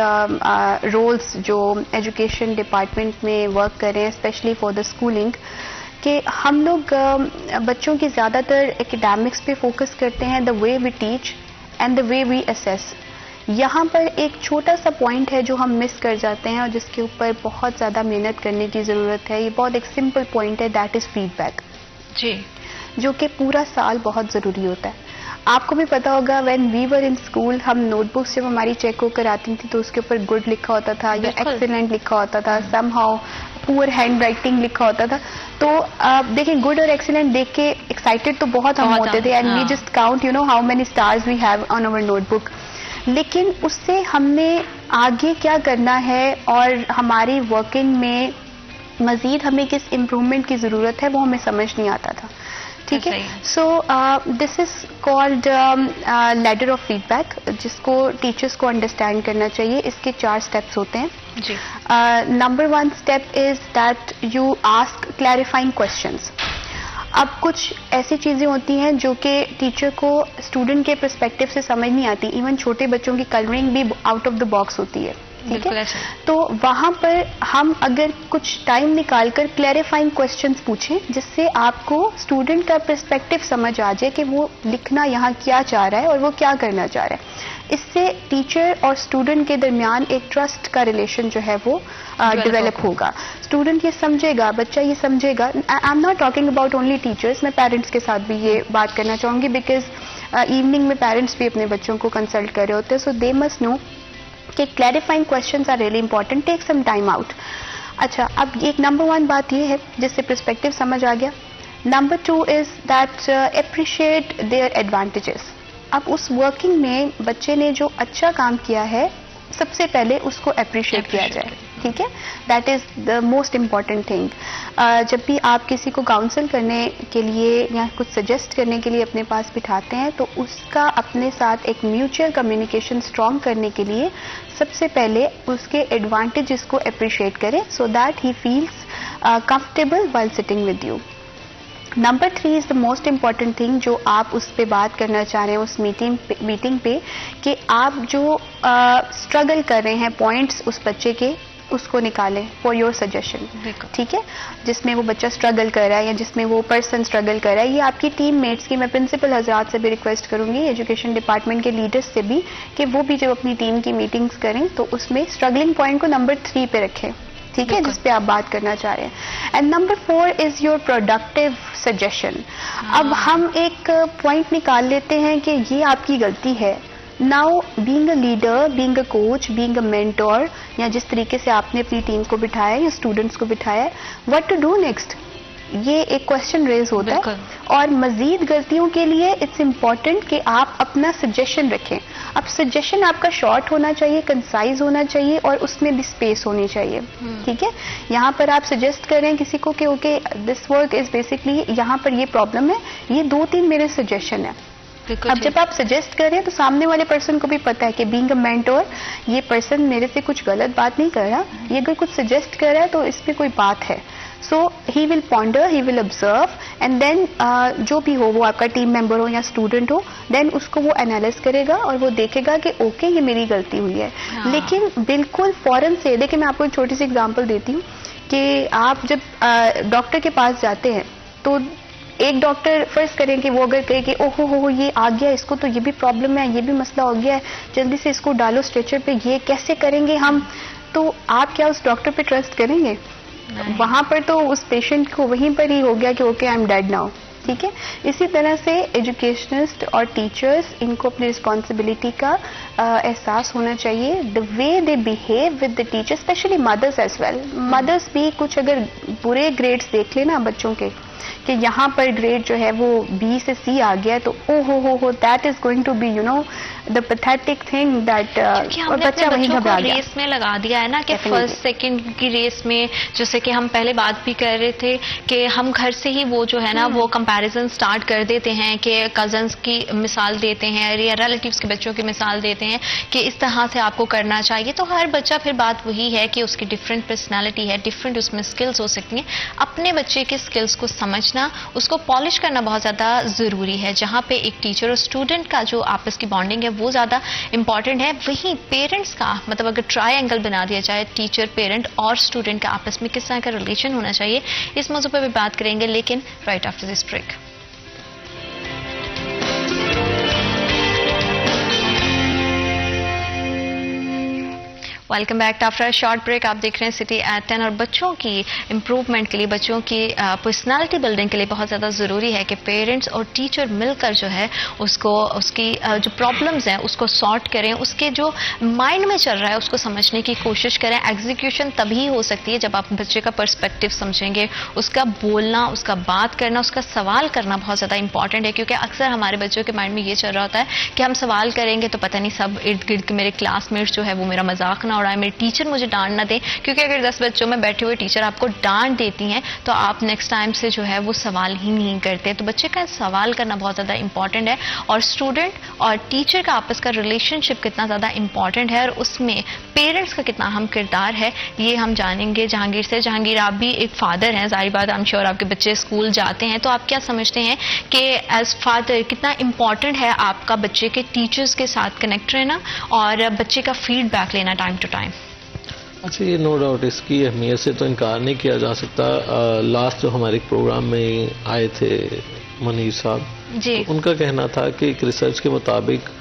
رولز جو ایجوکیشن ڈپارٹمنٹ میں ورک کر رہے ہیں اسپیشلی فار دا اسکولنگ، کہ ہم لوگ بچوں کی زیادہ تر اکیڈیمکس پہ فوکس کرتے ہیں، the way we teach and the way we assess. یہاں پر ایک چھوٹا سا پوائنٹ ہے جو ہم مس کر جاتے ہیں اور جس کے اوپر بہت زیادہ محنت کرنے کی ضرورت ہے. یہ بہت ایک سمپل پوائنٹ ہے، دیٹ از فیڈ بیک، جی، جو کہ پورا سال بہت ضروری ہوتا ہے. آپ کو بھی پتا ہوگا when we were in school, ہم نوٹ بکس جب ہماری چیک ہو کر آتی تھی تو اس کے اوپر گڈ لکھا ہوتا تھا یا ایکسیلنٹ لکھا ہوتا تھا، سم ہاؤ پور ہینڈ رائٹنگ لکھا ہوتا تھا. تو دیکھیں گڈ اور ایکسیلنٹ دیکھ کے ایکسائٹیڈ تو بہت ہم ہوتے تھے، and we just count how many stars we have on over notebook. لیکن اس سے ہم نے آگے کیا کرنا ہے اور ہماری ورکنگ میں مزید ہمیں کس امپرومنٹ کی ضرورت ہے وہ ہمیں سمجھ نہیں آتا تھا. ٹھیک ہے. So this is called ladder of feedback, جس کو ٹیچرس کو انڈرسٹینڈ کرنا چاہیے. اس کے 4 اسٹیپس ہوتے ہیں. جی. Number 1 step is that you ask clarifying questions. اب کچھ ایسی چیزیں ہوتی ہیں جو کہ ٹیچر کو اسٹوڈنٹ کے پرسپیکٹو سے سمجھ نہیں آتی. ایون چھوٹے بچوں کی کلرنگ بھی آؤٹ آف دا باکس ہوتی ہے. ٹھیک ہے, تو وہاں پر ہم اگر کچھ ٹائم نکال کر کلیریفائنگ کوشچنس پوچھیں, جس سے آپ کو اسٹوڈنٹ کا پرسپیکٹو سمجھ آ جائے کہ وہ لکھنا یہاں کیا چاہ رہا ہے اور وہ کیا کرنا چاہ رہا ہے. اس سے ٹیچر اور اسٹوڈنٹ کے درمیان ایک ٹرسٹ کا ریلیشن جو ہے وہ ڈیولپ ہوگا. اسٹوڈنٹ یہ سمجھے گا, بچہ یہ سمجھے گا. I'm not talking about only teachers, میں پیرنٹس کے ساتھ بھی یہ بات کرنا چاہوں گی, بیکاز ایوننگ میں پیرنٹس بھی اپنے بچوں کو کنسلٹ کر رہے ہوتے ہیں. سو دے مسٹ نو کہ clarifying questions are really important. Take some time out. اچھا, اب ایک نمبر 1 بات یہ ہے جس سے پرسپیکٹو سمجھ آ گیا. Number 2 is that appreciate their advantages. اب اس ورکنگ میں بچے نے جو اچھا کام کیا ہے, سب سے پہلے اس کو اپریشیٹ کیا جائے. ٹھیک ہے, that is the most important thing. جب بھی آپ کسی کو کاؤنسل کرنے کے لیے یا کچھ سجیسٹ کرنے کے لیے اپنے پاس بٹھاتے ہیں, تو اس کا اپنے ساتھ ایک میوچل کمیونیکیشن اسٹرانگ کرنے کے لیے سب سے پہلے اس کے ایڈوانٹیجز کو اپریشیٹ کریں, so that he feels comfortable while sitting with you. Number 3 is the most important thing جو آپ اس پہ بات کرنا چاہ رہے ہیں اس میٹنگ پہ, کہ آپ جو اسٹرگل کر رہے ہیں پوائنٹس اس بچے کے, اس کو نکالیں فار یور سجیشن. ٹھیک ہے, جس میں وہ بچہ اسٹرگل کر رہا ہے یا جس میں وہ پرسن اسٹرگل کر رہا ہے. یہ آپ کی ٹیم میٹس کی, میں پرنسپل حضرات سے بھی ریکویسٹ کروں گی, ایجوکیشن ڈپارٹمنٹ کے لیڈرز سے بھی, کہ وہ بھی جب اپنی ٹیم کی میٹنگز کریں تو اس میں اسٹرگلنگ پوائنٹ کو نمبر 3 پہ رکھیں. ٹھیک ہے, جس پہ آپ بات کرنا چاہ رہے ہیں. And number 4 is your productive suggestion. اب ہم ایک پوائنٹ نکال لیتے ہیں کہ یہ آپ کی غلطی ہے. Now being a leader, being a coach, being a mentor, یا جس طریقے سے آپ نے اپنی ٹیم کو بٹھایا یا اسٹوڈنٹس کو بٹھایا, واٹ ٹو ڈو نیکسٹ, یہ ایک کوشچن ریز ہوتا ہے. اور مزید غلطیوں کے لیے اٹس امپورٹنٹ کہ آپ اپنا سجیشن رکھیں. اب سجیشن آپ کا شارٹ ہونا چاہیے, کنسائز ہونا چاہیے, اور اس میں بھی اسپیس ہونی چاہیے. ٹھیک ہے, یہاں پر آپ سجیسٹ کریں کسی کو کہ okay this work is basically یہاں پر یہ پرابلم ہے, یہ 2-3 میرے سجیشن ہیں. اب جب آپ سجیسٹ کریں تو سامنے والے پرسن کو بھی پتا ہے کہ بینگ اے مینٹور, یہ پرسن میرے سے کچھ غلط بات نہیں کر رہا, یہ اگر کچھ سجیسٹ کر رہا ہے تو اس میں کوئی بات ہے. So he will ponder, he will observe, and then جو بھی ہو, وہ آپ کا ٹیم ممبر ہو یا اسٹوڈنٹ ہو, دین اس کو وہ انالائز کرے گا اور وہ دیکھے گا کہ اوکے یہ میری غلطی ہوئی ہے. لیکن بالکل فوراً سے, دیکھیں میں آپ کو ایک چھوٹی سی اگزامپل دیتی ہوں کہ آپ جب ڈاکٹر کے پاس جاتے ہیں تو ایک ڈاکٹر فرض کریں کہ وہ اگر کہے کہ اوہو ہو یہ آ گیا اس کو, تو یہ بھی پرابلم ہے, یہ بھی مسئلہ ہو گیا ہے, جلدی سے اس کو ڈالو اسٹریچر پہ, یہ کیسے کریں گے ہم, تو آپ کیا اس ڈاکٹر پہ ٹرسٹ کریں گے؟ وہاں پر تو اس پیشنٹ کو وہیں پر ہی ہو گیا کہ okay I am dead now. ٹھیک ہے, اسی طرح سے ایجوکیشنسٹ اور ٹیچرس, ان کو اپنی رسپانسبلٹی کا احساس ہونا چاہیے. The way they behave with the teacher, especially mothers as well. Mothers بھی کچھ اگر برے گریڈس دیکھ لیں نا بچوں کے, کہ یہاں پر گریڈ جو ہے وہ B سے C آ گیا, تو او ہو that is going to be the pathetic thing that, اور بچہ وہیں گھبرا گیا. ریس میں لگا دیا ہے نا کہ فرسٹ سیکنڈ کی ریس میں, جیسے کہ ہم پہلے بات بھی کر رہے تھے کہ ہم گھر سے ہی وہ جو ہے نا وہ کمپیریزن سٹارٹ کر دیتے ہیں, کہ کزنس کی مثال دیتے ہیں یا ریلیٹیوز کے بچوں کی مثال دیتے ہیں کہ اس طرح سے آپ کو کرنا چاہیے. تو ہر بچہ, پھر بات وہی ہے کہ اس کی ڈفرینٹ پرسنالٹی ہے, ڈفرینٹ اس میں اسکلس ہو سکتی ہیں. اپنے بچے کے اسکلس کو سمجھنا, اس کو پالش کرنا بہت زیادہ ضروری ہے. جہاں پہ ایک ٹیچر اور اسٹوڈنٹ کا جو آپس کی بانڈنگ ہے وہ زیادہ امپورٹنٹ ہے, وہیں پیرنٹس کا, مطلب اگر ٹرائی اینگل بنا دیا جائے, ٹیچر, پیرنٹ اور اسٹوڈنٹ کا آپس میں کس طرح کا ریلیشن ہونا چاہیے, اس موضوع پہ بھی بات کریں گے, لیکن right after this break. Welcome back after short break. آپ دیکھ رہے ہیں سٹی ایٹ 10, اور بچوں کی امپروومنٹ کے لیے, بچوں کی پرسنالٹی بلڈنگ کے لیے بہت زیادہ ضروری ہے کہ پیرنٹس اور ٹیچر مل کر جو ہے اس کو, اس کی جو پرابلمز ہیں اس کو سارٹ کریں, اس کے جو مائنڈ میں چل رہا ہے اس کو سمجھنے کی کوشش کریں. ایگزیکیوشن تبھی ہو سکتی ہے جب آپ بچے کا پرسپیکٹو سمجھیں گے. اس کا بولنا, اس کا بات کرنا, اس کا سوال کرنا بہت زیادہ امپورٹنٹ ہے, کیونکہ اکثر ہمارے بچوں کے مائنڈ میں یہ چل رہا ہوتا ہے کہ ہم سوال کریں گے تو پتہ نہیں سب ارد گرد کے میرے کلاس میٹس جو ہے وہ میرا مذاق نہ ہو رہا ہے, میری ٹیچر مجھے ڈانٹ نہ دیں, کیونکہ اگر 10 بچوں میں بیٹھے ہوئے ٹیچر آپ کو ڈانٹ دیتی ہیں تو آپ نیکسٹ ٹائم سے جو ہے وہ سوال ہی نہیں کرتے. تو بچے کا سوال کرنا بہت زیادہ امپورٹنٹ ہے, اور اسٹوڈنٹ اور ٹیچر کا آپس کا ریلیشن شپ کتنا زیادہ امپورٹنٹ ہے, اور اس میں پیرنٹس کا کتنا اہم کردار ہے, یہ ہم جانیں گے جہانگیر سے. جہانگیر, آپ بھی ایک فادر ہیں, ظاہر بات آئی ایم شیور آپ کے بچے اسکول جاتے ہیں, تو آپ کیا سمجھتے ہیں کہ ایز فادر کتنا امپورٹنٹ ہے آپ کا بچے کے ٹیچرز کے ساتھ کنیکٹ رہنا اور بچے کا فیڈ بیک لینا ٹائم ٹو ٹائم؟ اچھا, یہ نو ڈاؤٹ اس کی اہمیت سے تو انکار نہیں کیا جا سکتا. لاسٹ جو ہمارے پروگرام میں آئے تھے منیر صاحب, جی, ان کا کہنا تھا کہ ایک ریسرچ کے مطابق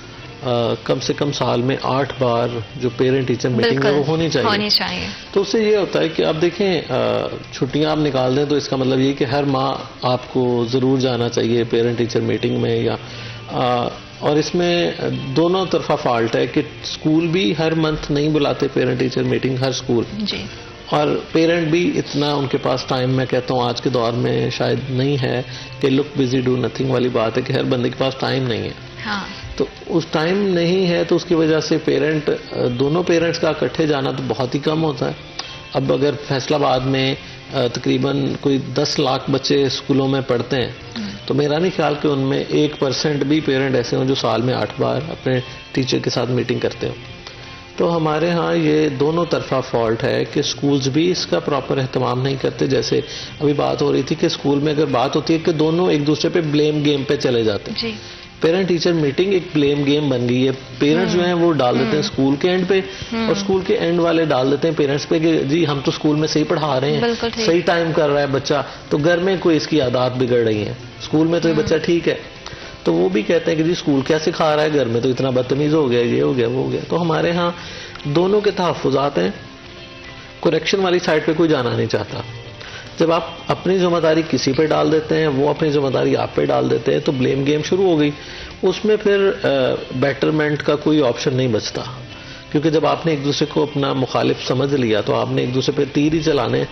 کم سے کم سال میں 8 بار جو پیرنٹ ٹیچر میٹنگ ہے وہ ہونی چاہیے. تو اس سے یہ ہوتا ہے کہ آپ دیکھیں, چھٹیاں آپ نکال دیں تو اس کا مطلب یہ کہ ہر ماہ آپ کو ضرور جانا چاہیے پیرنٹ ٹیچر میٹنگ میں, یا اور اس میں دونوں طرفہ فالٹ ہے کہ اسکول بھی ہر منتھ نہیں بلاتے پیرنٹ ٹیچر میٹنگ, ہر اسکول, جی, اور پیرنٹ بھی اتنا ان کے پاس ٹائم, میں کہتا ہوں آج کے دور میں شاید نہیں ہے کہ لک بزی ڈو نتھنگ والی بات ہے کہ ہر بندے کے پاس ٹائم نہیں ہے. ہاں, تو اس ٹائم نہیں ہے تو اس کی وجہ سے دونوں پیرنٹس کا اکٹھے جانا تو بہت ہی کم ہوتا ہے. اب اگر فیصل آباد میں تقریباً کوئی 10 لاکھ بچے اسکولوں میں پڑھتے ہیں تو میرا نہیں خیال کہ ان میں 1% بھی پیرنٹ ایسے ہوں جو سال میں 8 بار اپنے ٹیچر کے ساتھ میٹنگ کرتے ہوں. تو ہمارے ہاں یہ دونوں طرفہ فالٹ ہے کہ اسکولز بھی اس کا پراپر اہتمام نہیں کرتے. جیسے ابھی بات ہو رہی تھی کہ اسکول میں اگر بات ہوتی ہے کہ دونوں ایک دوسرے پہ بلیم گیم پہ چلے جاتے ہیں. جی, پیرنٹ ٹیچر میٹنگ ایک بلیم گیم بن گئی ہے. پیرنٹس جو ہیں وہ ڈال دیتے ہیں اسکول کے اینڈ پہ, اور اسکول کے اینڈ والے ڈال دیتے ہیں پیرنٹس پہ کہ جی ہم تو اسکول میں صحیح پڑھا رہے ہیں, صحیح ٹائم کر رہا ہے بچہ, تو گھر میں کوئی اس کی عادات بگڑ رہی ہیں, اسکول میں تو یہ بچہ ٹھیک ہے. تو وہ بھی کہتے ہیں کہ جی اسکول کیا سکھا رہا ہے, گھر میں تو اتنا بدتمیز ہو گیا, یہ ہو گیا, وہ ہو گیا. تو ہمارے ہاں دونوں کے تحفظات ہیں, کریکشن والی سائڈ پہ کوئی جانا نہیں چاہتا. جب آپ اپنی ذمہ داری کسی پہ ڈال دیتے ہیں, وہ اپنی ذمہ داری آپ پہ ڈال دیتے ہیں, تو بلیم گیم شروع ہو گئی. اس میں پھر بیٹرمنٹ کا کوئی آپشن نہیں بچتا, کیونکہ جب آپ نے ایک دوسرے کو اپنا مخالف سمجھ لیا تو آپ نے ایک دوسرے پہ تیر ہی چلانے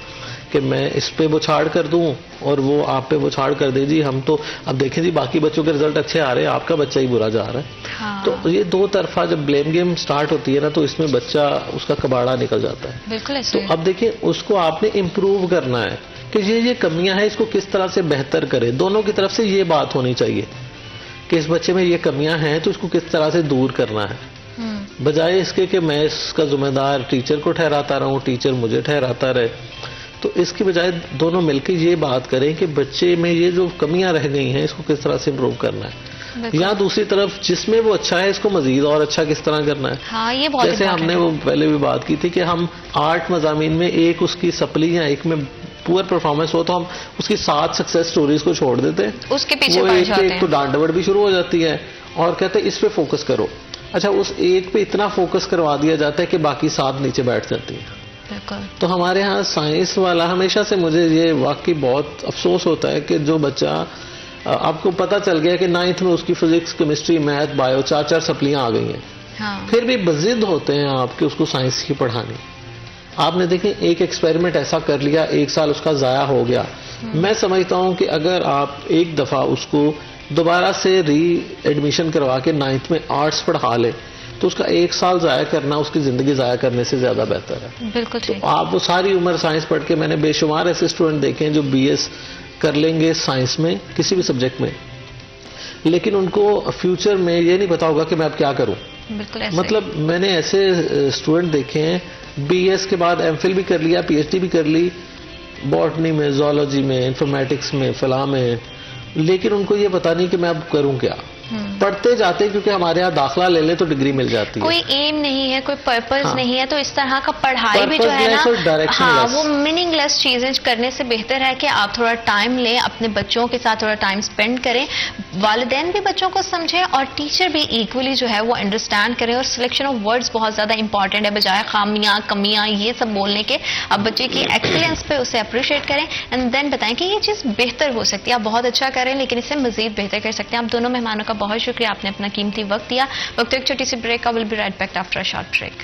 کہ میں اس پہ بچھاڑ کر دوں اور وہ آپ پہ بچھاڑ کر دے. جی ہم تو اب دیکھیں جی باقی بچوں کے رزلٹ اچھے آ رہے ہیں, آپ کا بچہ ہی برا جا رہا ہے. ہاں, تو یہ دو طرفہ جب بلیم گیم سٹارٹ ہوتی ہے نا تو اس میں بچہ اس کا کباڑا نکل جاتا ہے. بالکل. تو اب دیکھیں اس کو آپ نے امپروو کرنا ہے کہ یہ کمیاں ہیں, اس کو کس طرح سے بہتر کرے. دونوں کی طرف سے یہ بات ہونی چاہیے کہ اس بچے میں یہ کمیاں ہیں تو اس کو کس طرح سے دور کرنا ہے, بجائے اس کے کہ میں اس کا ذمہ دار ٹیچر کو ٹھہراتا رہوں, ٹیچر مجھے ٹھہراتا رہے. تو اس کی بجائے دونوں مل کے یہ بات کریں کہ بچے میں یہ جو کمیاں رہ گئی ہیں اس کو کس طرح سے امپروو کرنا ہے, یا دوسری طرف جس میں وہ اچھا ہے اس کو مزید اور اچھا کس طرح کرنا ہے. ہاں, یہ بہت جیسے ہم نے وہ پہلے بھی بات کی تھی کہ ہم 8 مضامین میں ایک اس کی سپلی یا ایک میں پور پرفارمنس ہو تو ہم اس کی 7 سکسیس سٹوریز کو چھوڑ دیتے ہیں, اس کے پیچھے وہ پڑ جاتے ہیں. ایک تو ڈانٹ ڈپٹ بھی شروع ہو جاتی ہے اور کہتے ہیں اس پہ فوکس کرو. اچھا, اس ایک پہ اتنا فوکس کروا دیا جاتا ہے کہ باقی 7 نیچے بیٹھ جاتی ہیں. تو ہمارے ہاں سائنس والا ہمیشہ سے مجھے یہ واقعی بہت افسوس ہوتا ہے کہ جو بچہ آپ کو پتا چل گیا کہ 9th میں اس کی فزکس, کیمسٹری, میتھ, بایو 4 سپلیاں آ گئی ہیں, پھر بھی بضد ہوتے ہیں آپ کہ اس کو سائنس کی پڑھانی. آپ نے دیکھیں ایک ایکسپیریمنٹ ایسا کر لیا, 1 سال اس کا ضائع ہو گیا. میں سمجھتا ہوں کہ اگر آپ ایک دفعہ اس کو دوبارہ سے ری ایڈمیشن کروا کے 9th میں آرٹس پڑھا لے تو اس کا 1 سال ضائع کرنا اس کی زندگی ضائع کرنے سے زیادہ بہتر ہے. بالکل. تو آپ وہ ساری عمر سائنس پڑھ کے, میں نے بے شمار ایسے اسٹوڈنٹ دیکھے ہیں جو BS کر لیں گے سائنس میں کسی بھی سبجیکٹ میں, لیکن ان کو فیوچر میں یہ نہیں پتا ہوگا کہ میں اب کیا کروں. مطلب میں نے ایسے اسٹوڈنٹ دیکھے ہیں BS کے بعد MPhil بھی کر لیا, PhD بھی کر لی باٹنی میں, زولوجی میں, انفارمیٹکس میں, فلاں میں, لیکن ان کو یہ پتا نہیں کہ میں اب کروں کیا. پڑھتے جاتے ہیں کیونکہ ہمارے یہاں داخلہ لے لیں تو ڈگری مل جاتی ہے, کوئی ایم نہیں ہے, کوئی پرپز نہیں ہے. تو اس طرح کا پڑھائی بھی جو ہے نا, ہاں, وہ میننگ لیس چیزیں کرنے سے بہتر ہے کہ آپ تھوڑا ٹائم لیں, اپنے بچوں کے ساتھ تھوڑا ٹائم سپینڈ کریں, والدین بھی بچوں کو سمجھیں اور ٹیچر بھی ایکولی جو ہے وہ انڈرسٹینڈ کریں. اور سلیکشن آف ورڈز بہت زیادہ امپورٹنٹ ہے, بجائے خامیاں, کمیاں, یہ سب بولنے کے آپ بچے کی ایکسیلنس پہ اسے اپریشیٹ کریں اینڈ دین بتائیں کہ یہ چیز بہتر ہو سکتی ہے. آپ بہت اچھا کریں لیکن اسے مزید بہتر کر سکتے ہیں. آپ دونوں مہمانوں کا بہت شکریہ, آپ نے اپنا قیمتی وقت دیا. وقت ایک چھوٹی سی بریک کا, will be right back after a short break.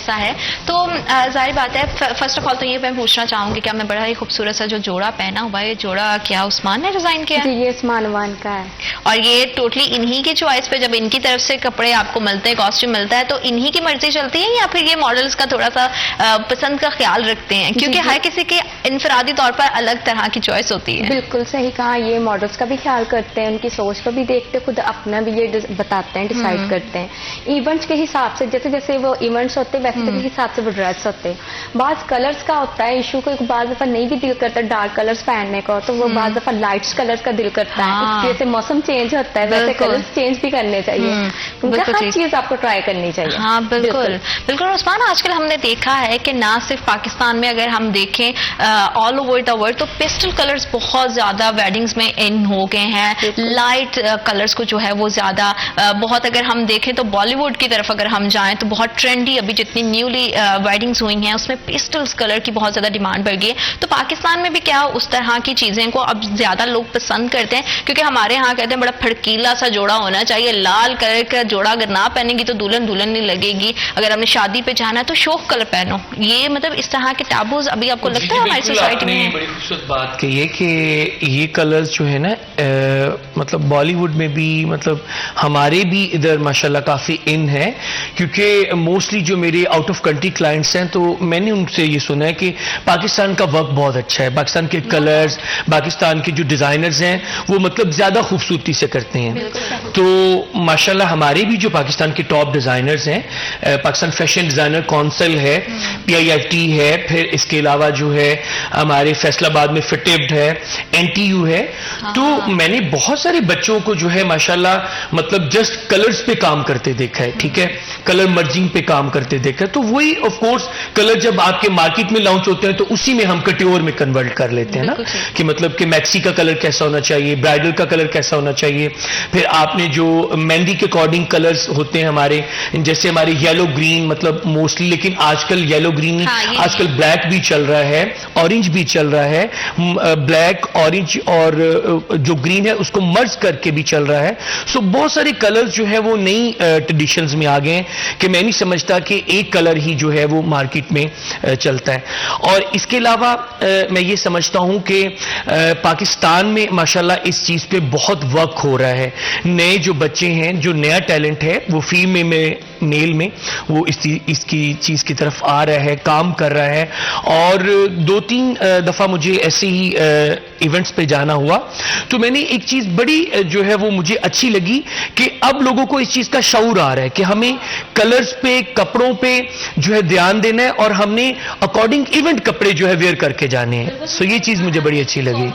ایسا ہے. تو ظاہر بات ہے, فرسٹ آف آل تو یہ میں پوچھنا چاہوں گی, کیا میں بڑا ہی خوبصورت سا جو جوڑا پہنا ہوا ہے, یہ جوڑا کیا عثمان نے ڈیزائن کیا جی ہے؟ یہ عثمان وان کا ہے. اور یہ ٹوٹلی انہی کی چوائس پہ, جب ان کی طرف سے کپڑے آپ کو ملتے ہیں, کاسٹیوم ملتا ہے, تو انہی کی مرضی چلتی ہے, یا پھر یہ ماڈلز کا تھوڑا سا پسند کا خیال رکھتے ہیں, کیونکہ ہر کسی کے انفرادی طور پر الگ طرح کی چوائس ہوتی ہے؟ بالکل صحیح کہا, یہ ماڈلس کا بھی خیال کرتے ہیں, ان کی سوچ کو بھی دیکھتے, خود اپنا بھی یہ بتاتے ہیں, ڈیسائیڈ کرتے ہیں ایونٹس کے حساب سے, جیسے جیسے وہ ایونٹس ہوتے ہیں ویسے کے حساب سے وہ ڈریس ہوتے ہیں. بعض کلرز کا ہوتا ہے ایشو, کو بعض دفعہ نہیں بھی دل کرتا ڈارک کلرز پہننے کو, تو وہ بعض دفعہ لائٹس کلرز کا دل کرتا ہے. جیسے موسم چینج ہوتا ہے ویسے کلرز چینج بھی کرنے چاہیے, کیونکہ ہر چیز آپ کو ٹرائی کرنی چاہیے. ہاں بالکل بالکل عثمان, آج کل ہم نے دیکھا ہے کہ نہ صرف پاکستان میں, اگر ہم دیکھیں آل اوور دا ورلڈ, تو پیسٹل کلرز بہت زیادہ ویڈنگز میں ان ہو گئے ہیں. لائٹ کلرز کو جو ہے وہ زیادہ بہت, اگر ہم دیکھیں تو بالی ووڈ کی طرف اگر ہم جائیں تو بہت ٹرینڈی, ابھی جتنی نیولی ویڈنگز ہوئی ہیں اس میں پیسٹلز کلر کی بہت زیادہ ڈیمانڈ بڑھ گئی ہے. تو پاکستان میں بھی کیا اس طرح کی چیزیں کو اب زیادہ لوگ پسند کرتے ہیں, کیونکہ ہمارے ہاں کہتے ہیں بڑا پھڑکیلا سا جوڑا ہونا چاہیے, لال کلر کا جوڑا اگر نہ پہنے گی تو دلہن دلہن نہیں لگے گی, اگر ہم نے شادی پہ جانا ہے تو شوخ کلر پہنو. یہ مطلب اس طرح کے ٹیبوز ابھی آپ کو لگتا ہے ہماری سوسائٹی میں؟ بڑی خوبصورت بات کہی ہے کہ یہ کلرز جو ہے نا, مطلب بالی ووڈ میں بھی, مطلب ہمارے بھی ادھر ماشاءاللہ کافی ان ہے, کیونکہ موسٹلی جو میرے آؤٹ آف کنٹری کلائنٹس ہیں تو میں نے ان سے یہ سنا ہے کہ پاکستان کا ورک بہت اچھا ہے, پاکستان کے کلرز, پاکستان کے جو ڈیزائنرز ہیں وہ مطلب زیادہ خوبصورتی سے کرتے ہیں. تو ماشاءاللہ ہمارے بھی جو پاکستان کے ٹاپ ڈیزائنرز ہیں, پاکستان فیشن ڈیزائنر کونسل ہے, PIFT ہے, پھر اس کے علاوہ جو ہے ہمارے فیصل آباد میں فٹیبڈ ہے, NTU ہے. تو میں نے بہت سارے بچوں کو جو ہے ماشاءاللہ مطلب جسٹ کلرز پہ کام کرتے دیکھا ہے, ٹھیک ہے, کلر مرجنگ پہ کام کرتے دیکھا ہے. تو وہی آف کورس کلر جب آپ کے مارکیٹ میں لانچ ہوتے ہیں تو اسی میں ہم کٹیور میں کنورٹ کر لیتے ہیں نا, کہ مطلب کہ میکسی کا کلر کیسا ہونا چاہیے, برائڈل کا کلر کیسا ہونا چاہیے. پھر آپ نے جو مہندی کے اکارڈنگ کلرز ہوتے ہیں ہمارے, جیسے ہمارے یلو گرین, مطلب موسٹلی, لیکن آج کل یلو گرین, آج کل بلیک بھی چل رہا ہے, اورنج بھی چل رہا ہے, بلیک, اورنج اور جو گرین ہے اس کو مرج کر کے بھی چل رہا ہے. سو بہت سارے کلرز جو ہے وہ نئی ٹریڈیشنز میں آ گئے ہیں کہ میں نہیں سمجھتا کہ ایک کلر ہی جو ہے وہ مارکیٹ میں چلتا ہے. اور اس کے علاوہ میں یہ سمجھتا ہوں کہ پاکستان میں ماشاءاللہ اس چیز پہ بہت ورک ہو رہا ہے. نئے جو بچے ہیں, جو نیا ٹیلنٹ ہے وہ فیمل میں, میل میں, وہ اس کی چیز کی طرف آ رہا ہے, کام کر رہا ہے. اور 2-3 دفعہ مجھے ایسے ہی ایونٹس پہ جانا ہوا تو میں نے ایک چیز بڑی جو ہے وہ مجھے اچھی لگی کہ اب لوگوں کو اس چیز کا شعور آ رہا ہے کہ ہمیں کلرز پہ, کپڑوں پہ جو ہے دھیان دینا ہے, اور ہم نے اکارڈنگ ایونٹ کپڑے جو ہے ویئر کر کے جانے ہیں. سو یہ چیز مجھے بڑی اچھی لگی.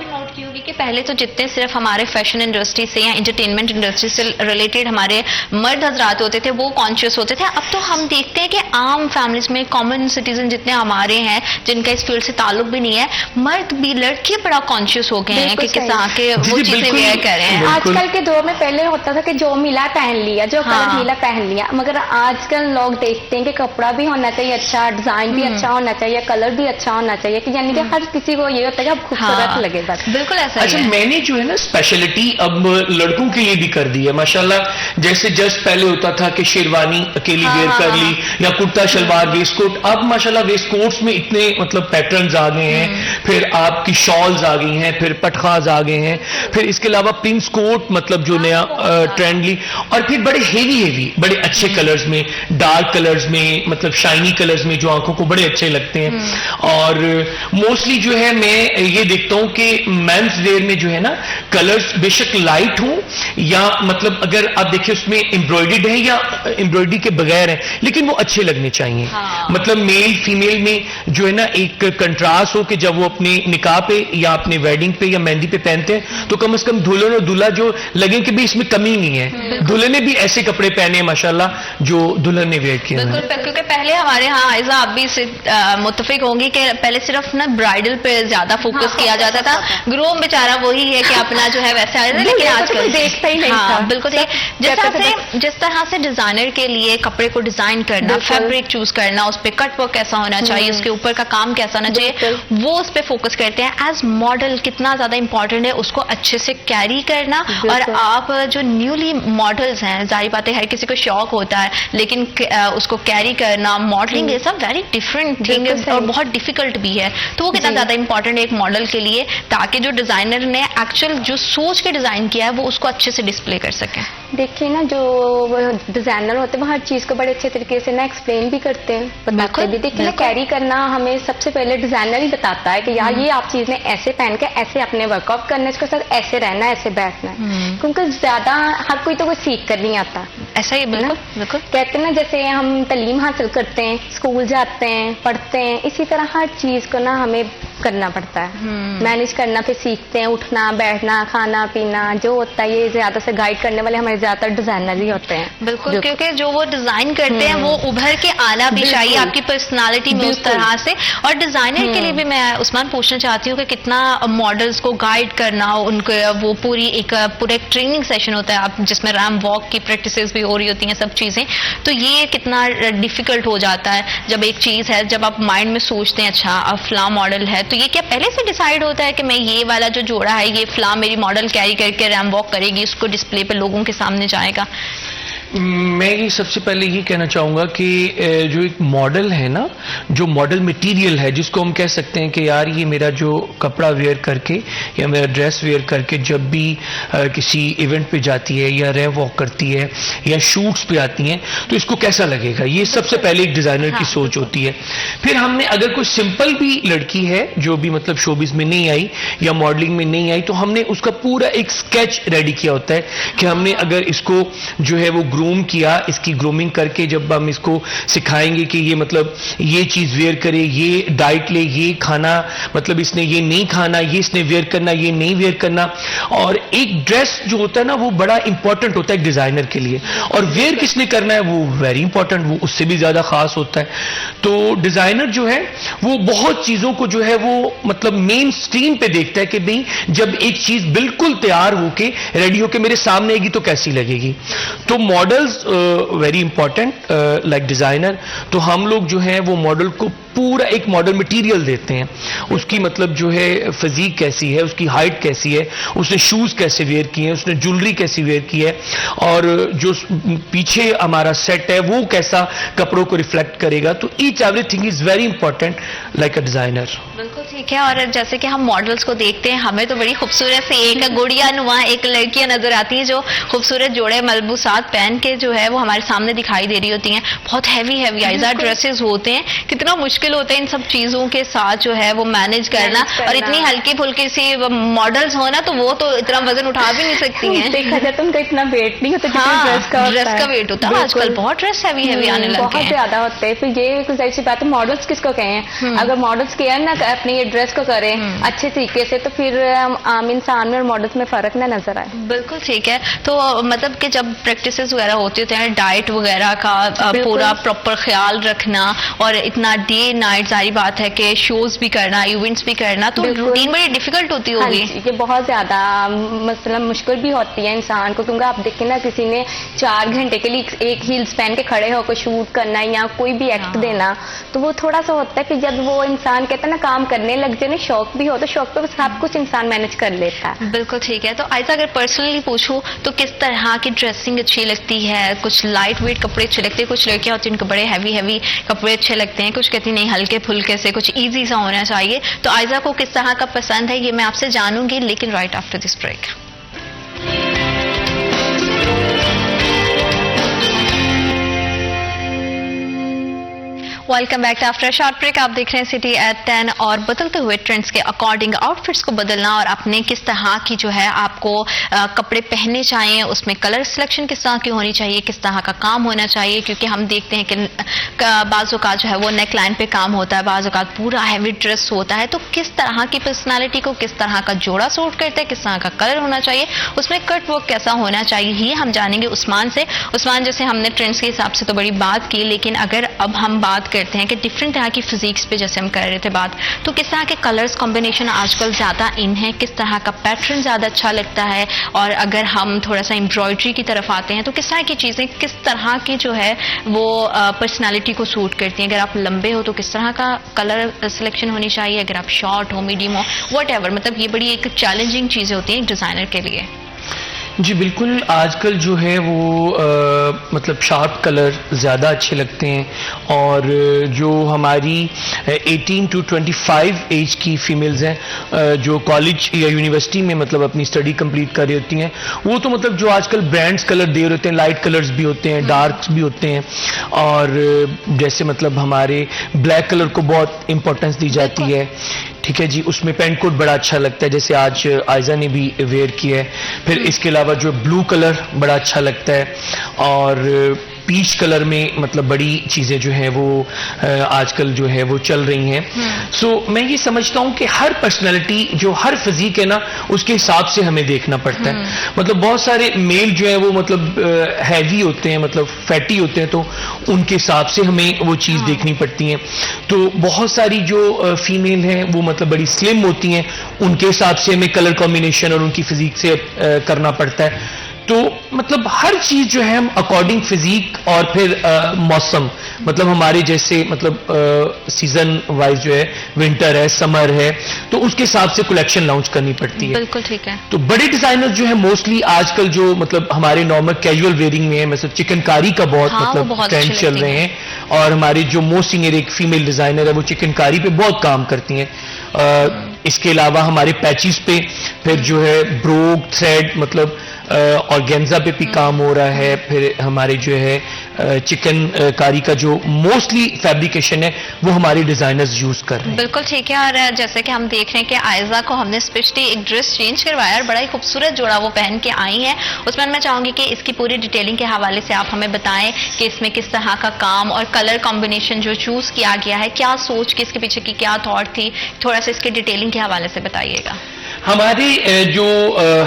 کہ پہلے تو جتنے صرف ہمارے فیشن انڈسٹری سے یا انٹرٹینمنٹ انڈسٹری سے ریلیٹڈ ہمارے مرد حضرات ہوتے تھے وہ کانشیس ہوتے تھے, اب تو ہم دیکھتے ہیں کہ عام فیملیز میں کامن سٹیزن جتنے ہمارے ہیں جن کا اس فیلڈ سے تعلق بھی نہیں ہے, مرد بھی, لڑکے بڑا کانشیس ہو گئے ہیں کہ کس طرح کے وہ چیزیں ویئر کر رہے ہیں. آج کل کے دور میں پہلے ہوتا تھا کہ جو ملا پہن لیا, جو کلر ملا پہن لیا, مگر آج کل لوگ دیکھتے ہیں کہ کپڑا بھی ہونا چاہیے اچھا, ڈیزائن بھی اچھا ہونا چاہیے, کلر بھی اچھا ہونا چاہیے, کہ یعنی کہ ہر کسی کو یہ ہوتا ہے کہ اب خوبصورت لگے. بس بالکل ایسا. اچھا, میں نے جو ہے نا اسپیشلٹی اب لڑکوں کے لیے بھی کر دی ہے ماشاءاللہ. جیسے جسٹ پہلے ہوتا تھا کہ شیروانی اکیلی ویئر کر لی, یا کرتا شلوار, ویسٹ کوٹ. اب ماشاءاللہ ویسٹ کوٹس میں اتنے مطلب پیٹرنز آ گئے ہیں, پھر آپ کی شالز آ گئی ہیں, پھر پٹخاز آ گئے ہیں, پھر اس کے علاوہ پرنس کوٹ, مطلب جو نیا ٹرینڈلی, اور پھر بڑے ہیوی بڑے اچھے کلرز میں, ڈارک کلرز میں, مطلب شائنی کلرز میں جو آنکھوں کو بڑے اچھے لگتے ہیں. اور موسٹلی جو ہے میں یہ دیکھتا ہوں کہ مینس ویئر میں جو ہے نا کلرز بے شک لائٹ ہوں, یا مطلب اگر آپ دیکھیں اس میں امبرائڈرڈ ہے یا امبرائڈری کے بغیر ہیں, لیکن وہ اچھے لگنے چاہیے. مطلب میل فیمیل میں جو ہے نا ایک کنٹراسٹ ہو کہ جب وہ اپنے نکاح پہ یا اپنے ویڈنگ پہ یا مہندی پہ پہنتے ہیں تو کم از کم دلہن اور دلہا جو لگیں کہ بھی اس میں کمی نہیں ہے. دلہن نے بھی ایسے کپڑے پہنے ہیں ماشاءاللہ جو دلہن نے ویئر کیے ہیں. کیونکہ پہلے ہمارے ہاں عائزہ آپ بھی متفق ہوں گی کہ پہلے صرف نا برائڈل پہ زیادہ فوکس کیا جاتا تھا, گروم بیچارہ وہی ہے کہ اپنا جو ہے ویسے آ رہا ہے, لیکن آج کل دیکھتا ہی نہیں تھا. بالکل. جس طرح سے ڈیزائنر کے لیے کپڑے کو ڈیزائن کرنا, فیبرک چوز کرنا, اس پہ کٹ ورک کیسا ہونا چاہیے, اس کے اوپر کا کام کیسا ہونا چاہیے, وہ اس پہ فوکس کرتے ہیں ایز ماڈل کتنا زیادہ امپورٹنٹ ہے اس کو اچھے سے کیری کرنا. اور آپ جو نیولی ماڈلز ہیں, ظاہر بات ہے ہر کسی کو شوق ہوتا ہے, لیکن اس کو کیری کرنا, modelling is a very different thing اور بہت ڈیفیکلٹ بھی ہے. تو وہ کتنا زیادہ امپورٹنٹ ہے ایک ماڈل کے لیے, تاکہ جو ڈیزائنر نے ایکچوئل جو سوچ کے ڈیزائن کیا ہے وہ اس کو اچھے سے ڈسپلے کر سکیں. دیکھیے نا, جو ڈیزائنر ہوتے ہیں وہ ہر چیز کو بڑے اچھے طریقے سے نا ایکسپلین بھی کرتے ہیں, بتاتے بھی. دیکھیے نا, کیری کرنا ہمیں سب سے پہلے ڈیزائنر ہی بتاتا ہے کہ یار یہ آپ چیز نے ایسے پہن کے ایسے اپنے ورک آؤٹ کرنا ہے, اس کے ساتھ ایسے رہنا ہے, ایسے بیٹھنا ہے, کیونکہ زیادہ ہر کوئی تو کوئی سیکھ کر نہیں آتا. ایسا ہی بالکل بالکل کہتے ہیں نا, جیسے ہم تعلیم حاصل کرتے ہیں, اسکول جاتے ہیں, پڑھتے ہیں, اسی طرح ہر چیز کو نا ہمیں کرنا پڑتا ہے, مینج کرنا, پھر سیکھتے ہیں, اٹھنا بیٹھنا, کھانا پینا جو ہوتا ہے, یہ زیادہ سے گائیڈ کرنے والے ہمارے زیادہ تر ڈیزائنر ہی ہوتے ہیں. بالکل, کیونکہ جو وہ ڈیزائن کرتے ہیں وہ ابھر کے آنا بھی چاہیے آپ کی پرسنالٹی میں اس طرح سے. اور ڈیزائنر کے لیے بھی میں عثمان پوچھنا چاہتی ہوں کہ کتنا ماڈلز کو گائیڈ کرنا, ان کو وہ پورا ایک ٹریننگ سیشن ہوتا ہے آپ جس میں ریم واک کی پریکٹسز بھی ہو رہی ہوتی ہیں, سب چیزیں, تو یہ کتنا ڈیفیکلٹ ہو جاتا ہے جب ایک چیز ہے, جب آپ مائنڈ میں سوچتے ہیں اچھا اب فلاں ماڈل ہے, تو یہ کیا پہلے سے ڈیسائیڈ ہوتا ہے کہ میں یہ والا جو جوڑا ہے یہ فلاں میری ماڈل کیری کر کے ریم واک کرے گی, اس کو ڈسپلے پہ لوگوں کے سامنے جائے گا؟ میں یہ سب سے پہلے یہ کہنا چاہوں گا کہ جو ایک ماڈل ہے نا, جو ماڈل مٹیریل ہے جس کو ہم کہہ سکتے ہیں کہ یار یہ میرا جو کپڑا ویئر کر کے یا میرا ڈریس ویئر کر کے جب بھی کسی ایونٹ پہ جاتی ہے یا ریو واک کرتی ہے یا شوٹس پہ آتی ہیں تو اس کو کیسا لگے گا, یہ سب سے پہلے ایک ڈیزائنر کی سوچ ہوتی ہے. پھر ہم نے اگر کوئی سمپل بھی لڑکی ہے جو بھی مطلب شوبز میں نہیں آئی یا ماڈلنگ میں نہیں آئی, تو ہم نے اس کا پورا ایک اسکیچ ریڈی کیا ہوتا ہے کہ ہم نے اگر اس کو جو ہے وہ گروم کیا, اس کی گرومنگ کر کے جب ہم اس کو سکھائیں گے کہ یہ مطلب یہ چیز ویئر کرے, یہ ڈائٹ لے, یہ کھانا مطلب اس نے یہ نہیں کھانا, یہ اس نے ویئر کرنا, یہ نہیں ویئر کرنا. اور ایک ڈریس جو ہوتا ہے نا وہ بڑا امپورٹنٹ ہوتا ہے ایک ڈیزائنر کے لیے, اور ویئر کس نے کرنا ہے وہ ویری امپورٹنٹ, وہ اس سے بھی زیادہ خاص ہوتا ہے. تو ڈیزائنر جو ہے وہ بہت چیزوں کو جو ہے وہ مطلب مین اسٹریم پہ دیکھتا ہے کہ بھئی جب ایک چیز بالکل تیار ہو کے ریڈی ہو کے میرے سامنے آئے گی تو کیسی لگے گی. تو models very important like designer. تو ہم لوگ جو ہیں وہ ماڈل کو پورا ایک ماڈل مٹیریل دیتے ہیں, اس کی مطلب جو ہے فزیک کیسی ہے, اس کی ہائٹ کیسی ہے, اس نے شوز کیسے ویئر کیے ہیں, اس نے جولری کیسی ویئر کی ہے, اور جو پیچھے ہمارا سیٹ ہے وہ کیسا کپڑوں کو ریفلیکٹ کرے گا. تو each everything is very important like a designer. بالکل ٹھیک ہے. اور جیسے کہ ہم ماڈلس کو دیکھتے ہیں ہمیں تو بڑی خوبصورت سے ایک گڑیا نما ایک لڑکیاں نظر آتی ہیں جو خوبصورت جوڑے ملبوسات پہن کے جو ہے وہ ہمارے سامنے دکھائی دے رہی ہوتی ہیں. بہت ہیوی آئزہ ڈریسز ہوتے ہیں, کتنا مشکل ہوتا ہے ان سب چیزوں کے ساتھ جو ہے وہ مینج کرنا. اور اتنی ہلکی پھلکی سی ماڈلز ہونا تو وہ تو اتنا وزن اٹھا بھی نہیں سکتی ہیں. دیکھا جائے تو ان کا اتنا ویٹ نہیں ہوتا, ڈریس کا ویٹ ہوتا ہے. آج کل بہت ڈریس ہیوی آنے لگے ہیں, بہت زیادہ ہوتے ہیں. پھر یہ ظاہر سی بات ہے ماڈلس کس کو کہیں, اگر ماڈلس کیئر نہ اپنے یہ ڈریس کو کریں اچھے طریقے سے تو پھر عام انسان میں اور ماڈلس میں فرق نہ نظر آئے. بالکل ٹھیک ہے. تو مطلب کہ جب پریکٹسز وغیرہ ہوتے ہیں ڈائٹ وغیرہ کا پورا پراپر خیال رکھنا, اور اتنا ڈے نائٹ ظاہر بات ہے کہ شوز بھی کرنا, ایونٹس بھی کرنا, تو روٹین بڑی ڈیفیکلٹ ہوتی ہوگی. یہ بہت زیادہ مثلا مشکل بھی ہوتی ہے انسان کو, کیونکہ آپ دیکھیں نا کسی نے 4 گھنٹے کے لیے ایک ہیلز پہن کے کھڑے ہو کے شوٹ کرنا یا کوئی بھی ایکٹ دینا, تو وہ تھوڑا سا ہوتا ہے کہ جب وہ انسان کہتا ہے نا کام کرنے لگ جائے, شوق بھی ہو تو شوق پہ سب کچھ انسان مینج کر لیتا ہے. بالکل ٹھیک ہے. تو آئزہ اگر پرسنلی پوچھوں تو کس طرح کی ڈریسنگ اچھی لگتی ہے؟ کچھ لائٹ ویٹ کپڑے اچھے لگتے ہیں, کچھ لڑکیاں ہوتی ہیں ان کو بڑے ہیوی کپڑے اچھے لگتے ہیں, کچھ کہتی نہیں ہلکے پھلکے سے, کچھ ایزی سا ہونا چاہیے. تو آئزہ کو کس طرح کا پسند ہے یہ میں آپ سے جانوں گی, لیکن right after this break. Welcome back after short break. آپ دیکھ رہے ہیں سٹی ایٹ 10. اور بدلتے ہوئے ٹرینڈس کے اکارڈنگ آؤٹ فٹس کو بدلنا اور اپنے کس طرح کی جو ہے آپ کو کپڑے پہننے چاہیے, اس میں کلر سلیکشن کس طرح کی ہونی چاہیے, کس طرح کا کام ہونا چاہیے. کیونکہ ہم دیکھتے ہیں کہ بعض اوقات جو ہے وہ نیک لائن پہ کام ہوتا ہے, بعض اوقات پورا ہیوی ڈریس ہوتا ہے. تو کس طرح کی پرسنالٹی کو کس طرح کا جوڑا سوٹ کرتا ہے, کس طرح کا کلر ہونا چاہیے, اس میں کٹ ورک کیسا ہونا چاہیے, یہ ہم جانیں گے عثمان سے. عثمان جیسے ہم نے ٹرینڈس کے حساب سے تو بڑی بات کی, لیکن اگر اب ہم بات کرتے ہیں کہ ڈفرینٹ طرح کی فزیکس پہ جیسے ہم کر رہے تھے بات, تو کس طرح کے کلرز کمبینیشن آج کل زیادہ ان ہیں, کس طرح کا پیٹرن زیادہ اچھا لگتا ہے, اور اگر ہم تھوڑا سا امبرائڈری کی طرف آتے ہیں تو کس طرح کی چیزیں کس طرح کی جو ہے وہ پرسنالٹی کو سوٹ کرتی ہیں. اگر آپ لمبے ہو تو کس طرح کا کلر سلیکشن ہونی چاہیے, اگر آپ short who, medium who, what ever, مطلب یہ بڑی ایک چیلنجنگ چیزیں ہوتی ہیں ایک ڈیزائنر کے لیے. جی بالکل, آج کل جو ہے وہ مطلب شارپ کلر زیادہ اچھے لگتے ہیں, اور جو ہماری 18 to 25 ایج کی فیمیلز ہیں جو کالج یا یونیورسٹی میں مطلب اپنی اسٹڈی کمپلیٹ کر رہی ہوتی ہیں, وہ تو مطلب جو آج کل برانڈز کلر دے رہے ہوتے ہیں, لائٹ کلرز بھی ہوتے ہیں, ڈارکس بھی ہوتے ہیں, اور جیسے مطلب ہمارے بلیک کلر کو بہت امپورٹنس دی جاتی ہے. ٹھیک ہے جی, اس میں پینٹ کوٹ بڑا اچھا لگتا ہے, جیسے آج آئزہ نے بھی ویئر کیا ہے. پھر اس کے علاوہ جو بلو کلر بڑا اچھا لگتا ہے, اور پیچ کلر میں مطلب بڑی چیزیں جو ہیں وہ آج کل جو ہے وہ چل رہی ہیں. سو میں یہ سمجھتا ہوں کہ ہر پرسنالٹی جو ہر فزیک ہے نا, اس کے حساب سے ہمیں دیکھنا پڑتا ہے. مطلب بہت سارے میل جو ہیں وہ مطلب ہیوی ہوتے ہیں, مطلب فیٹی ہوتے ہیں, تو ان کے حساب سے ہمیں وہ چیز دیکھنی پڑتی ہیں. تو بہت ساری جو فیمیل ہیں وہ مطلب بڑی سلم ہوتی ہیں, ان کے حساب سے ہمیں کلر کمبینیشن اور ان کی فزیک سے کرنا پڑتا ہے. تو مطلب ہر چیز جو ہے ہم اکارڈنگ فزیک اور پھر موسم, مطلب ہمارے جیسے مطلب سیزن وائز جو ہے ونٹر ہے, سمر ہے, تو اس کے حساب سے کلیکشن لانچ کرنی پڑتی ہے. بالکل ٹھیک ہے. تو بڑے ڈیزائنر جو ہیں موسٹلی آج کل جو مطلب ہمارے نارمل کیجول ویئرنگ میں ہے, مثلا چکن کاری کا بہت مطلب ٹرینڈ چل رہے ہیں, اور ہماری جو موسٹ سینئر ایک فیمیل ڈیزائنر ہے وہ چکن کاری پہ بہت کام کرتی ہیں. اس کے علاوہ ہمارے پیچز پہ پھر جو ہے بروک تھریڈ مطلب اور گینزا پہ بھی کام ہو رہا ہے. پھر ہمارے جو ہے چکن کاری کا جو موسٹلی فیبریکیشن ہے وہ ہمارے ڈیزائنرز یوز کر رہے ہیں. بالکل ٹھیک ہے. اور جیسے کہ ہم دیکھ رہے ہیں کہ آئزہ کو ہم نے اسپیشلی ایک ڈریس چینج کروایا, اور بڑا ہی خوبصورت جوڑا وہ پہن کے آئی ہیں. اس میں چاہوں گی کہ اس کی پوری ڈیٹیلنگ کے حوالے سے آپ ہمیں بتائیں کہ اس میں کس طرح کا کام اور کلر کمبینیشن جو چوز کیا گیا ہے, کیا سوچ کے اس کے پیچھے کی کیا تھاٹ تھی, تھوڑا سا اس کی ڈیٹیلنگ کے حوالے سے بتائیے گا. ہمارے جو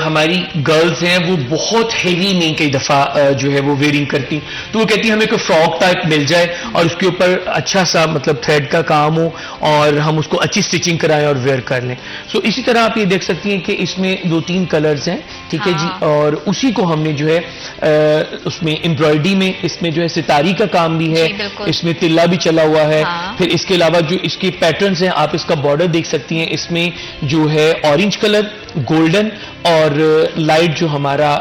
ہماری گرلز ہیں وہ بہت ہیوی نہیں کئی دفعہ جو ہے وہ ویئرنگ کرتی, تو وہ کہتی ہیں ہمیں کوئی فراک ٹائپ مل جائے اور اس کے اوپر اچھا سا مطلب تھریڈ کا کام ہو, اور ہم اس کو اچھی اسٹچنگ کرائیں اور ویئر کر لیں. سو اسی طرح آپ یہ دیکھ سکتی ہیں کہ اس میں 2-3 کلرز ہیں. ٹھیک ہے جی, اور اسی کو ہم نے جو ہے اس میں امبرائڈری میں اس میں جو ہے ستاری کا کام بھی ہے, اس میں تلا بھی چلا ہوا ہے. پھر اس کے علاوہ جو اس کے پیٹرنز ہیں, آپ اس کا بارڈر دیکھ سکتی ہیں, اس میں جو ہے اورنج کلر, گولڈن اور لائٹ جو ہمارا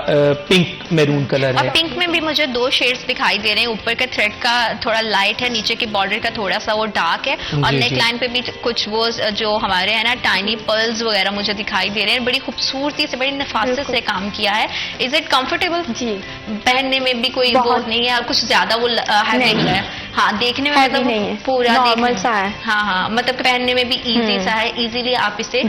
پنک میرون کلر ہے. اور پنک میں بھی مجھے 2 شیڈز دکھائی دے رہے ہیں, اوپر کا تھریڈ کا تھوڑا لائٹ ہے, نیچے کے بارڈر کا تھوڑا سا وہ ڈارک ہے, اور نیک لائن پہ بھی کچھ وہ جو ہمارے ہیں نا ٹائنی پرلز وغیرہ مجھے دکھائی دے رہے ہیں. بڑی خوبصورتی سے, بڑی نفاست سے کام کیا ہے. Is it comfortable? جی, پہننے میں بھی کوئی وہ نہیں ہے, کچھ زیادہ وہ ہیوی نہیں ہے. ہاں, دیکھنے میں مطلب پورا نارمل سا ہے. ہاں, مطلب پہننے میں بھی ایزی سا ہے, ایزیلی آپ اسے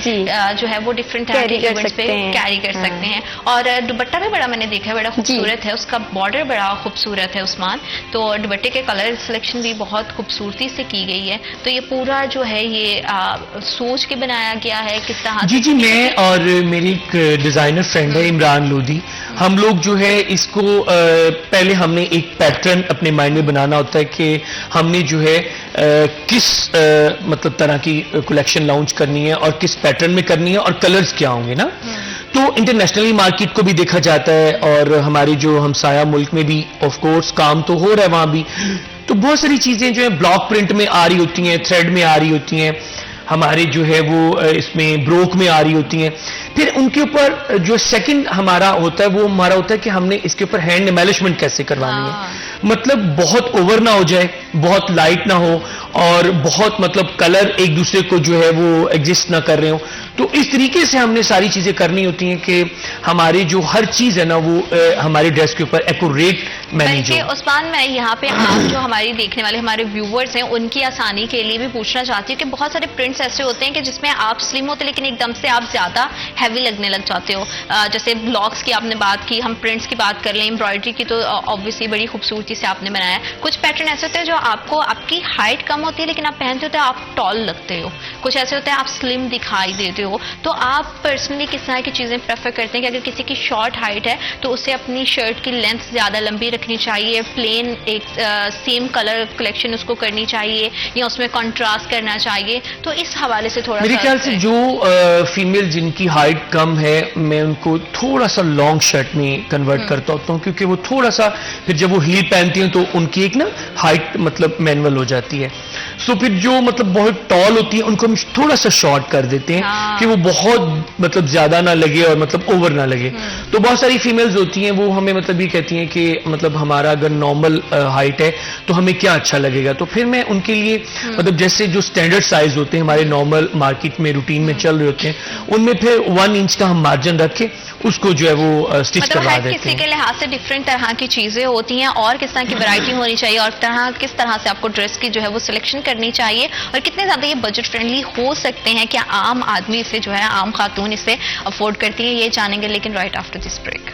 جو ہے وہ ڈفرینٹ ایونٹس پہ کیری کر سکتے ہیں. اور دوپٹہ بھی بڑا میں نے دیکھا ہے, بڑا خوبصورت ہے, اس کا بارڈر بڑا خوبصورت ہے عثمان. تو دوپٹے کے کلر سلیکشن بھی بہت خوبصورتی سے کی گئی ہے. تو یہ پورا جو ہے یہ سوچ کے بنایا گیا ہے کس طرح؟ جی, میں اور میری ایک ڈیزائنر فرینڈ ہے عمران لودھی, ہم لوگ جو ہے اس کو پہلے ہم نے ایک پیٹرن اپنے مائنڈ میں بنانا ہوتا ہے کہ ہم نے جو ہے کس مطلب طرح کی کلیکشن لانچ کرنی ہے اور کس پیٹرن میں کرنی ہے اور کلرز کیا ہوں گے نا. تو انٹرنیشنلی مارکیٹ کو بھی دیکھا جاتا ہے, اور ہماری جو ہمسایہ ملک میں بھی آف کورس کام تو ہو رہا ہے وہاں بھی. تو بہت ساری چیزیں جو ہے بلاک پرنٹ میں آ رہی ہوتی ہیں, تھریڈ میں آ رہی ہوتی ہیں, ہمارے جو ہے وہ اس میں بروک میں آ رہی ہوتی ہیں. پھر ان کے اوپر جو سیکنڈ ہمارا ہوتا ہے وہ ہمارا ہوتا ہے کہ ہم نے اس کے اوپر ہینڈ ایمبیلشمنٹ کیسے کروانی ہے. مطلب بہت اوور نہ ہو جائے, بہت لائٹ نہ ہو, اور بہت مطلب کلر ایک دوسرے کو جو ہے وہ ایگزسٹ نہ کر رہے ہوں. تو اس طریقے سے ہم نے ساری چیزیں کرنی ہوتی ہیں کہ ہماری جو ہر چیز ہے نا وہ ہمارے ڈریس کے اوپر ایکوریٹ مینیج ہو. عثمان, میں یہاں پہ آپ جو ہماری دیکھنے والے ہمارے ویورز ہیں ان کی آسانی کے لیے بھی پوچھنا چاہتی ہوں کہ بہت سارے پرنٹس ایسے ہوتے ہیں کہ جس میں آپ سلم ہوتے لیکن ایک دم سے آپ زیادہ ہیوی لگنے لگ جاتے ہو. جیسے بلاکس کی آپ نے بات کی, ہم پرنٹس کی بات کر لیں, امبرائڈری کی تو آبویسلی بڑی خوبصورتی سے آپ نے بنایا ہے. کچھ پیٹرن ایسے ہوتے ہیں جو آپ کو, آپ کی ہائٹ کم ہوتی ہے لیکن آپ پہنتے ہوتے آپ ٹال لگتے ہو, کچھ ایسے ہوتے ہیں آپ سلم دکھائی دیتے ہو. تو آپ پرسنلی کس طرح کی چیزیں پریفر کرتے ہیں کہ اگر کسی کی شارٹ ہائٹ ہے تو اسے اپنی شرٹ کی لینتھ زیادہ لمبی رکھنی چاہیے, پلین ایک سیم کلر کلیکشن اس کو کرنی چاہیے, یا اس میں کنٹراسٹ کرنا چاہیے؟ تو اس حوالے سے تھوڑا میرے خیال سے جو فیمیل جن کی ہائٹ کم ہے میں ان کو تھوڑا سا لانگ شرٹ میں کنورٹ کرتا ہوتا ہوں, کیونکہ وہ تھوڑا سا پھر جب وہ ہیل پہنتی ہیں تو ان کی ایک نا ہائٹ مطلب مینول ہو جاتی ہے. سو پھر جو مطلب بہت ٹال ہوتی ہیں ان کو ہم تھوڑا سا شارٹ کر دیتے ہیں کہ وہ بہت مطلب زیادہ نہ لگے اور مطلب اوور نہ لگے. تو بہت ساری فیمیلز ہوتی ہیں وہ ہمیں مطلب یہ کہتی ہیں کہ مطلب ہمارا اگر نارمل ہائٹ ہے تو ہمیں کیا اچھا لگے گا. تو پھر میں ان کے لیے مطلب جیسے جو اسٹینڈرڈ سائز ہوتے ہیں ہمارے نارمل مارکیٹ میں روٹین میں چل رہے ہوتے ہیں ان میں پھر 1 انچ کا ہم مارجن رکھ کے اس کو جو ہے وہ اسٹچ کروا دیتے ہیں. کسی کے لحاظ سے ڈفرینٹ طرح کی چیزیں ہوتی ہیں اور کس طرح کی ورائٹی ہونی چاہیے اور کس طرح سے آپ کو ڈریس کی جو ہے وہ سلیکشن کرنی چاہیے اور کتنے زیادہ یہ بجٹ فرینڈلی ہو سکتے ہیں. کیا عام آدمی اسے جو ہے عام خاتون اسے افورڈ کرتی ہیں, یہ جانیں گے لیکن right after this break.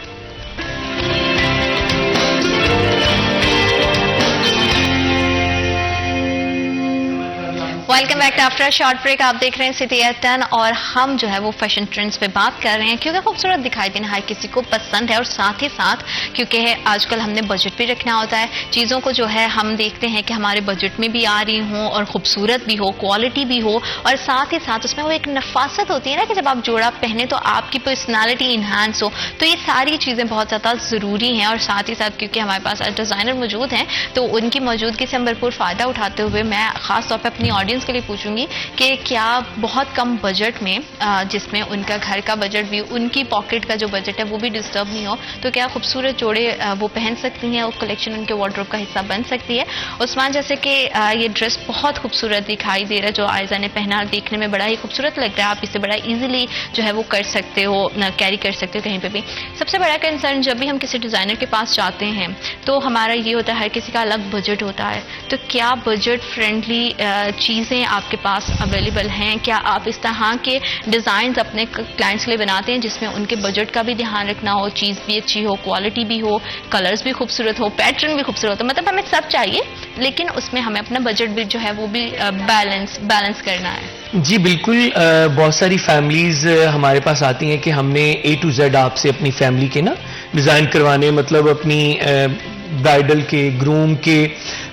Welcome back after short break. آپ دیکھ رہے ہیں سٹی ایٹ 10 اور ہم جو ہے وہ فیشن ٹرینڈز پہ بات کر رہے ہیں کیونکہ خوبصورت دکھائی دینا ہر کسی کو پسند ہے اور ساتھ ہی ساتھ کیونکہ آج کل ہم نے بجٹ بھی رکھنا ہوتا ہے, چیزوں کو جو ہے ہم دیکھتے ہیں کہ ہمارے بجٹ میں بھی آ رہی ہوں اور خوبصورت بھی ہو, کوالٹی بھی ہو اور ساتھ ہی ساتھ اس میں وہ ایک نفاست ہوتی ہے نا کہ جب آپ جوڑا پہنے تو آپ کی پرسنالٹی انہانس ہو. تو یہ ساری چیزیں بہت زیادہ ضروری ہیں اور ساتھ ہی ساتھ کیونکہ ہمارے پاس ڈیزائنر موجود ہیں تو ان کی موجودگی سے ہم بھرپور فائدہ اٹھاتے ہوئے میں خاص طور پہ اپنی آڈینس کے لیے پوچھوں گی کہ کیا بہت کم بجٹ میں جس میں ان کا گھر کا بجٹ بھی, ان کی پاکٹ کا جو بجٹ ہے وہ بھی ڈسٹرب نہیں ہو, تو کیا خوبصورت جوڑے وہ پہن سکتی ہیں, وہ کلیکشن ان کے وارڈروب کا حصہ بن سکتی ہے. عثمان, جیسے کہ یہ ڈریس بہت خوبصورت دکھائی دے رہا ہے جو آئزہ نے پہنا, دیکھنے میں بڑا ہی خوبصورت لگ رہا ہے, آپ اسے بڑا ایزیلی جو ہے وہ کر سکتے ہو, کیری کر سکتے ہو کہیں پہ بھی. سب سے بڑا کنسرن جب بھی ہم کسی ڈیزائنر کے پاس جاتے ہیں تو ہمارا یہ ہوتا ہے ہر کسی کا الگ بجٹ ہوتا ہے, تو کیا بجٹ فرینڈلی چیزیں آپ کے پاس اویلیبل ہیں؟ کیا آپ اس طرح کے ڈیزائنز اپنے کلائنٹس کے لیے بناتے ہیں جس میں ان کے بجٹ کا بھی دھیان رکھنا ہو, چیز بھی اچھی ہو, کوالٹی بھی ہو, کلرز بھی خوبصورت ہو, پیٹرن بھی خوبصورت ہو, مطلب ہمیں سب چاہیے لیکن اس میں ہمیں اپنا بجٹ بھی جو ہے وہ بھی بیلنس کرنا ہے. جی بالکل, بہت ساری فیملیز ہمارے پاس آتی ہیں کہ ہم نے A to Z آپ سے اپنی فیملی کے نا ڈیزائن کروانے, مطلب اپنی برائڈل کے, گروم کے,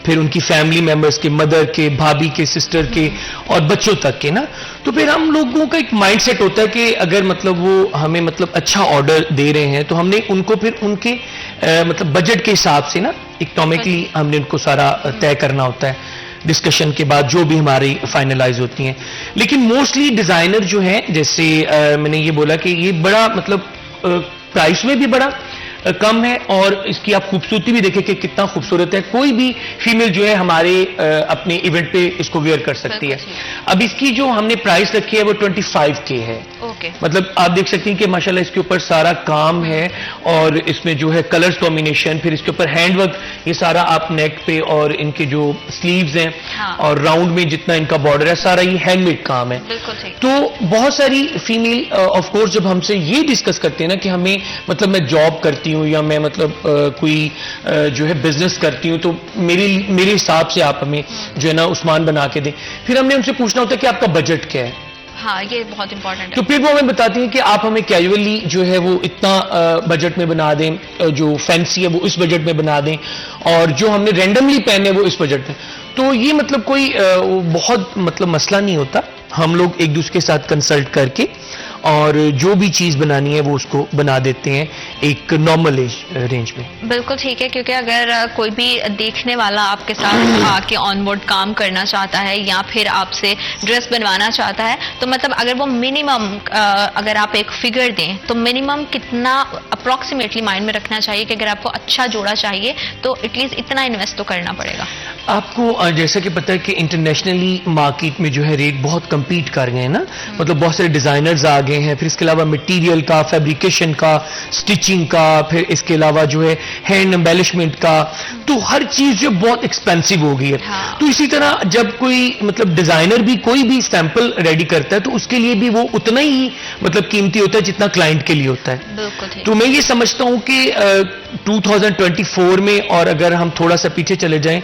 پھر ان کی فیملی ممبرز کے, مدر کے, بھابھی کے, سسٹر کے اور بچوں تک کے نا. تو پھر ہم لوگوں کا ایک مائنڈ سیٹ ہوتا ہے کہ اگر مطلب وہ ہمیں مطلب اچھا آرڈر دے رہے ہیں تو ہم نے ان کو پھر ان کے مطلب بجٹ کے حساب سے نا اکنامکلی ہم نے ان کو سارا طے کرنا ہوتا ہے ڈسکشن کے بعد جو بھی ہماری فائنلائز ہوتی ہیں. لیکن موسٹلی ڈیزائنر جو ہیں, جیسے میں نے یہ بولا کہ یہ بڑا مطلب پرائس میں بھی بڑا کم ہے اور اس کی آپ خوبصورتی بھی دیکھیں کہ کتنا خوبصورت ہے. کوئی بھی فیمیل جو ہے ہمارے اپنے ایونٹ پہ اس کو ویئر کر سکتی ہے. اب اس کی جو ہم نے پرائس رکھی ہے وہ 25K ہے. مطلب آپ دیکھ سکتی ہیں کہ ماشاءاللہ اس کے اوپر سارا کام ہے اور اس میں جو ہے کلرز کمبینیشن, پھر اس کے اوپر ہینڈ ورک, یہ سارا آپ نیک پہ اور ان کے جو سلیوز ہیں اور راؤنڈ میں جتنا ان کا بارڈر ہے سارا یہ ہینڈ میڈ کام ہے. تو بہت ساری فیمیل آف کورس جب ہم سے یہ ڈسکس کرتے ہیں نا کہ ہمیں مطلب میں جاب کرتی ہوں یا میں مطلب کوئی جو ہے بزنس کرتی ہوں تو میرے حساب سے آپ ہمیں جو ہے نا عثمان بنا کے دیں. پھر ہم نے ان سے پوچھنا ہوتا ہے کہ آپ کا بجٹ کیا ہے. ہاں یہ بہت امپورٹنٹ ہے. تو پھر وہ ہمیں بتاتی ہیں کہ آپ ہمیں کیجولی جو ہے وہ اتنا بجٹ میں بنا دیں, جو فینسی ہے وہ اس بجٹ میں بنا دیں اور جو ہم نے رینڈملی پہنے وہ اس بجٹ میں. تو یہ مطلب کوئی بہت مطلب مسئلہ نہیں ہوتا, ہم لوگ ایک دوسرے کے ساتھ کنسلٹ کر کے اور جو بھی چیز بنانی ہے وہ اس کو بنا دیتے ہیں ایک نارمل رینج میں. بالکل ٹھیک ہے, کیونکہ اگر کوئی بھی دیکھنے والا آپ کے ساتھ آ کے آن بورڈ کام کرنا چاہتا ہے یا پھر آپ سے ڈریس بنوانا چاہتا ہے تو مطلب اگر وہ منیمم اگر آپ ایک فگر دیں تو منیمم کتنا اپروکسیمیٹلی مائنڈ میں رکھنا چاہیے کہ اگر آپ کو اچھا جوڑا چاہیے تو ایٹ لیسٹ اتنا انویسٹ تو کرنا پڑے گا. آپ کو جیسا کہ پتہ ہے کہ انٹرنیشنلی مارکیٹ میں جو ہے ریٹ بہت کمپیٹ کر گئے ہیں نا, مطلب بہت سارے ڈیزائنرز آ گئے ہیں, پھر اس کے علاوہ مٹیریل کا, فیبریکیشن کا, سٹچنگ کا, پھر اس کے علاوہ جو ہے ہینڈ امبیلشمنٹ کا, تو ہر چیز جو بہت ایکسپینسو ہو گئی ہے. تو اسی طرح جب کوئی مطلب ڈیزائنر بھی کوئی بھی سیمپل ریڈی کرتا ہے تو اس کے لیے بھی وہ اتنا ہی مطلب قیمتی ہوتا ہے جتنا کلائنٹ کے لیے ہوتا ہے. تو میں یہ سمجھتا ہوں کہ 2024 میں اور اگر ہم تھوڑا سا پیچھے چلے جائیں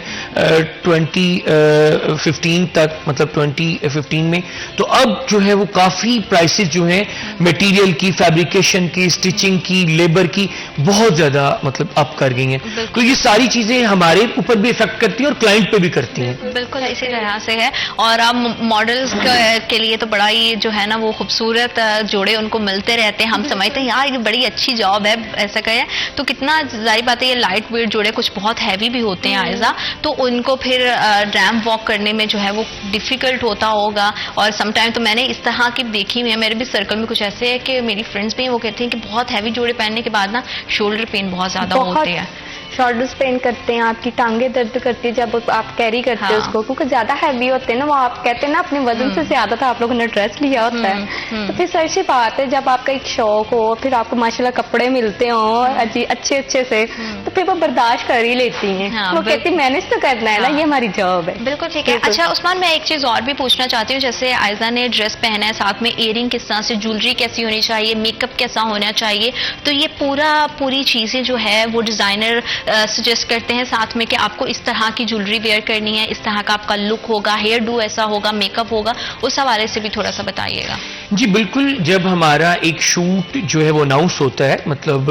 2015 تک مطلب 2015 میں تو اب جو ہے وہ کافی پرائسز جو ہیں میٹیریل کی فیبریکیشن کی اسٹیچنگ کی لیبر کی بہت زیادہ مطلب اپ کر گئی ہیں تو یہ ساری چیزیں ہمارے اوپر بھی افیکٹ کرتی ہیں اور کلائنٹ پہ بھی کرتی ہیں بالکل اسی طرح سے ہے اور اب ماڈلز کے لیے تو بڑا ہی جو ہے نا وہ خوبصورت جوڑے ان کو ملتے رہتے ہیں ہم سمجھتے ہیں یار یہ بڑی اچھی جاب ہے ایسا کہیں تو کتنا ظاہر بات ہے یہ لائٹ ویٹ جوڑے کچھ بہت ہیوی بھی ہوتے ہیں عائزہ تو ان کو پھر ریمپ واک کرنے میں جو ہے وہ ڈیفیکلٹ ہوتا ہوگا اور سم ٹائم تو میں نے اس طرح کی دیکھی ہوئی ہے میرے بھی سرکل میں کچھ ایسے ہے کہ میری فرینڈس بھی ہیں وہ کہتی ہیں کہ بہت ہیوی جوڑے پہننے کے بعد نا شولڈر پین بہت زیادہ ہوتے ہیں شولڈرز پین کرتے ہیں آپ کی ٹانگیں درد کرتی ہے جب آپ کیری کرتے ہیں اس کو کیونکہ زیادہ ہیوی ہوتے ہیں نا وہ آپ کہتے ہیں نا اپنے وزن سے زیادہ تھا آپ لوگوں نے ڈریس لیا ہوتا ہے تو پھر سر سی بات ہے جب آپ کا ایک شوق ہو پھر آپ کو ماشاءاللہ کپڑے ملتے ہوں اچھے سے تو پھر وہ برداشت کر ہی لیتی ہیں وہ کہتی مینج تو کرنا ہے نا یہ ہماری جاب ہے بالکل ٹھیک ہے اچھا عثمان میں ایک چیز اور بھی پوچھنا چاہتی ہوں جیسے عائزہ نے ڈریس پہنا ہے ساتھ میں ایئرنگ کس طرح سے جولری کیسی ہونی چاہیے میک اپ کیسا ہونا چاہیے تو یہ پوری چیزیں جو ہے وہ ڈیزائنر سجیسٹ کرتے ہیں ساتھ میں کہ آپ کو اس طرح کی جولری ویئر کرنی ہے اس طرح کا آپ کا لک ہوگا ہیئر ڈو ایسا ہوگا میک اپ ہوگا اس حوالے سے بھی تھوڑا سا بتائیے گا جی بالکل جب ہمارا ایک شوٹ جو ہے وہ اناؤنس ہوتا ہے مطلب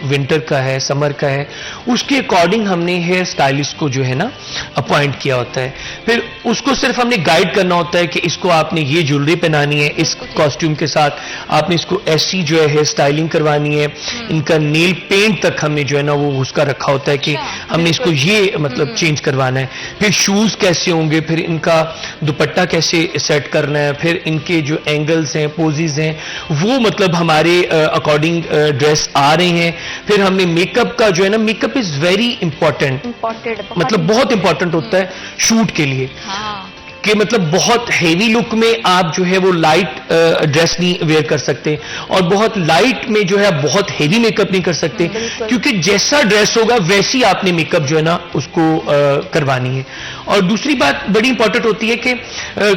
ونٹر کا ہے سمر کا ہے اس کے اکارڈنگ ہم نے ہیئر اسٹائلسٹ کو جو ہے نا اپوائنٹ کیا ہوتا ہے پھر اس کو صرف ہم نے گائیڈ کرنا ہوتا ہے کہ اس کو آپ نے یہ جولری پہنانی ہے اس کاسٹیوم کے ساتھ آپ نے اس کو ایسی جو ہے ہیئر اسٹائلنگ کروانی ہے ان کا نیل پینٹ تک ہم نے جو ہے نا وہ اس کا رکھا ہوتا ہے کہ ہم نے اس کو یہ مطلب چینج کروانا ہے پھر شوز کیسے ہوں گے پھر ان کا دوپٹہ کیسے سیٹ کرنا ہے پھر ان کے جو اینگلز ہیں پوزیز ہیں وہ مطلب ہمارے اکارڈنگ ڈریس آ رہے ہیں پھر ہم نے میک اپ کا جو ہے نا میک اپ از ویری امپورٹنٹ مطلب بہت امپورٹنٹ ہوتا ہے شوٹ کے لیے کہ مطلب بہت ہیوی لک میں آپ جو ہے وہ لائٹ ڈریس نہیں ویئر کر سکتے اور بہت لائٹ میں جو ہے آپ بہت ہیوی میک اپ نہیں کر سکتے کیونکہ جیسا ڈریس ہوگا ویسی آپ نے میک اپ جو ہے نا اس کو کروانی ہے اور دوسری بات بڑی امپورٹنٹ ہوتی ہے کہ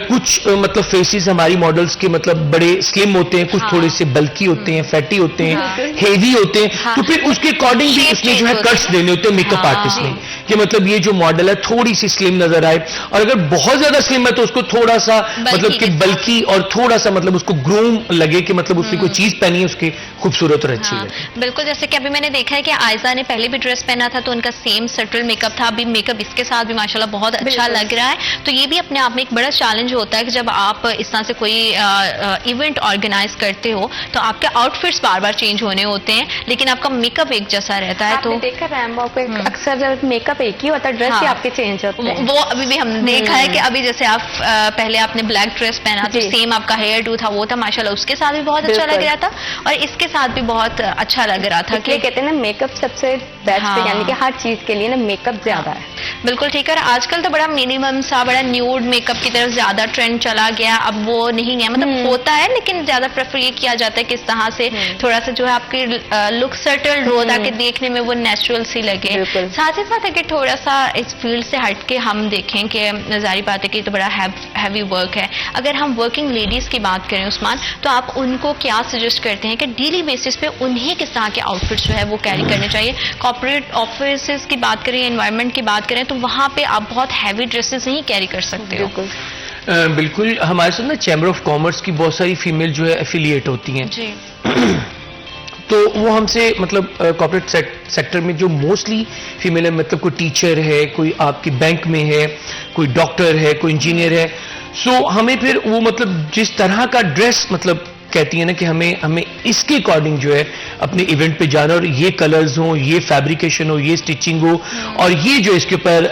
کچھ مطلب فیسز ہماری ماڈلز کے مطلب بڑے سلم ہوتے ہیں کچھ تھوڑے سے بلکی ہوتے ہیں فیٹی ہوتے ہیں ہیوی ہوتے ہیں تو پھر اس کے اکارڈنگ بھی اس نے جو ہے کٹس دینے ہوتے ہیں میک اپ آرٹسٹ نے کہ مطلب یہ جو ماڈل ہے تھوڑی سی سلم نظر آئے اور اگر بہت زیادہ سلم ہے تو اس کو تھوڑا سا مطلب کہ بلکی اور تھوڑا سا مطلب اس کو گروم لگے کہ مطلب اس نے کوئی چیز پہنی ہے اس کی خوبصورت اور اچھی ہے بالکل جیسے کہ ابھی میں نے دیکھا ہے کہ عائزہ نے پہلے بھی ڈریس پہنا تھا تو ان کا سیم سٹل میک اپ تھا ابھی میک اپ اس کے ساتھ بھی ماشاءاللہ بہت اچھا لگ رہا ہے تو یہ بھی اپنے آپ میں ایک بڑا چیلنج ہوتا ہے کہ جب آپ اس طرح سے کوئی ایونٹ آرگنائز کرتے ہو تو آپ کے آؤٹ فٹس بار بار چینج ہونے ہوتے ہیں لیکن آپ کا میک اپ ایک جیسا رہتا ہے تو دیکھا ریمبو پہ اکثر جب میک اپ ایک ہی ہوتا ہے ڈریس ہی آپ کے چینج ہوتے ہیں وہ ابھی بھی ہم نے دیکھا ہے کہ ابھی جیسے آپ پہلے آپ نے بلیک ڈریس پہنا تو سیم آپ کا ہیئر ڈو تھا وہ تھا ماشاءاللہ اس کے ساتھ بھی بہت اچھا لگ رہا تھا اور اس کے ساتھ بھی بہت اچھا لگ رہا تھا کہ کہتے ہیں نا میک اپ سب سے بیسٹ ہے یعنی کہ ہر چیز کے لیے نا میک اپ زیادہ ہے بالکل ٹھیک ہے آج کل تو بڑا منیمم سا بڑا نیوڈ میک اپ کی طرف زیادہ ٹرینڈ چلا گیا اب وہ نہیں ہے مطلب ہوتا ہے لیکن زیادہ پریفر یہ کیا جاتا ہے کس طرح سے تھوڑا سا جو ہے آپ کی لک سیٹلڈ ہو تاکہ دیکھنے میں وہ نیچرل سی لگے ساتھ ہی ساتھ اگر تھوڑا سا اس فیلڈ سے ہٹ کے ہم دیکھیں کہ ظاہری بات ہے کہ یہ تو بڑا ہیوی ورک ہے اگر ہم ورکنگ لیڈیز کی بات کریں عثمان تو آپ ان کو کیا سجیسٹ کرتے ہیں کہ ڈیلی بیسس پہ انہیں کس طرح کے آؤٹ فٹس جو ہے وہ کیری کرنے چاہیے کارپوریٹ آفیسز کی بات کریں انوائرمنٹ کی بات کریں تو وہاں پہ آپ بہت ہیوی ڈریسز نہیں کیری کر سکتے ہو بالکل ہمارے ساتھ نا چیمبر آف کامرس کی بہت ساری فیمیل جو ہے ایفیلیٹ ہوتی ہیں جی تو وہ ہم سے مطلب کارپوریٹ سیکٹر میں جو موسٹلی فیمیل ہے مطلب کوئی ٹیچر ہے کوئی آپ کی بینک میں ہے کوئی ڈاکٹر ہے کوئی انجینئر ہے سو ہمیں پھر وہ مطلب جس طرح کا ڈریس مطلب کہتی ہیں نا کہ ہمیں اس کے اکارڈنگ جو ہے اپنے ایونٹ پہ جانا اور یہ کلرز ہوں یہ فیبریکیشن ہو یہ سٹیچنگ ہو اور یہ جو اس کے اوپر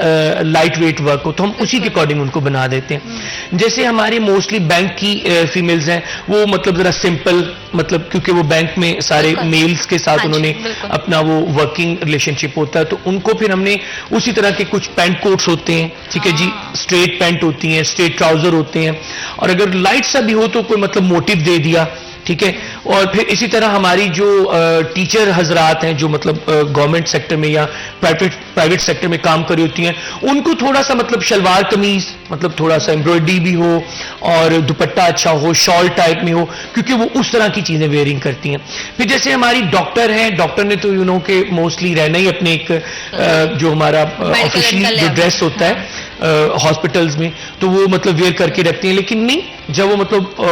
لائٹ ویٹ ورک ہو تو ہم اسی کے اکارڈنگ ان کو بنا دیتے ہیں جیسے ہماری موسٹلی بینک کی فیمیلز ہیں وہ مطلب ذرا سمپل مطلب کیونکہ وہ بینک میں سارے میلز کے ساتھ انہوں نے اپنا وہ ورکنگ ریلیشن شپ ہوتا ہے تو ان کو پھر ہم نے اسی طرح کے کچھ پینٹ کوٹس ہوتے ہیں ٹھیک ہے جی اسٹریٹ پینٹ ہوتی ہیں اسٹریٹ ٹراؤزر ہوتے ہیں اور اگر لائٹ سا بھی ہو تو کوئی مطلب موٹیو دے دیا ٹھیک ہے. اور پھر اسی طرح ہماری جو ٹیچر حضرات ہیں جو مطلب گورنمنٹ سیکٹر میں یا پرائیویٹ سیکٹر میں کام کر رہی ہوتی ہیں, ان کو تھوڑا سا مطلب شلوار قمیض مطلب تھوڑا سا ایمبرائڈری بھی ہو اور دوپٹہ اچھا ہو, شال ٹائپ میں ہو, کیونکہ وہ اس طرح کی چیزیں ویئرنگ کرتی ہیں. پھر جیسے ہماری ڈاکٹر ہیں, ڈاکٹر نے تو کہ موسٹلی رہنا ہی اپنے ایک جو ہمارا آفیشلی جو ڈریس ہوتا ہے ہاسپٹلز میں, تو وہ مطلب ویئر کر کے رکھتے ہیں. لیکن نہیں, جب وہ مطلب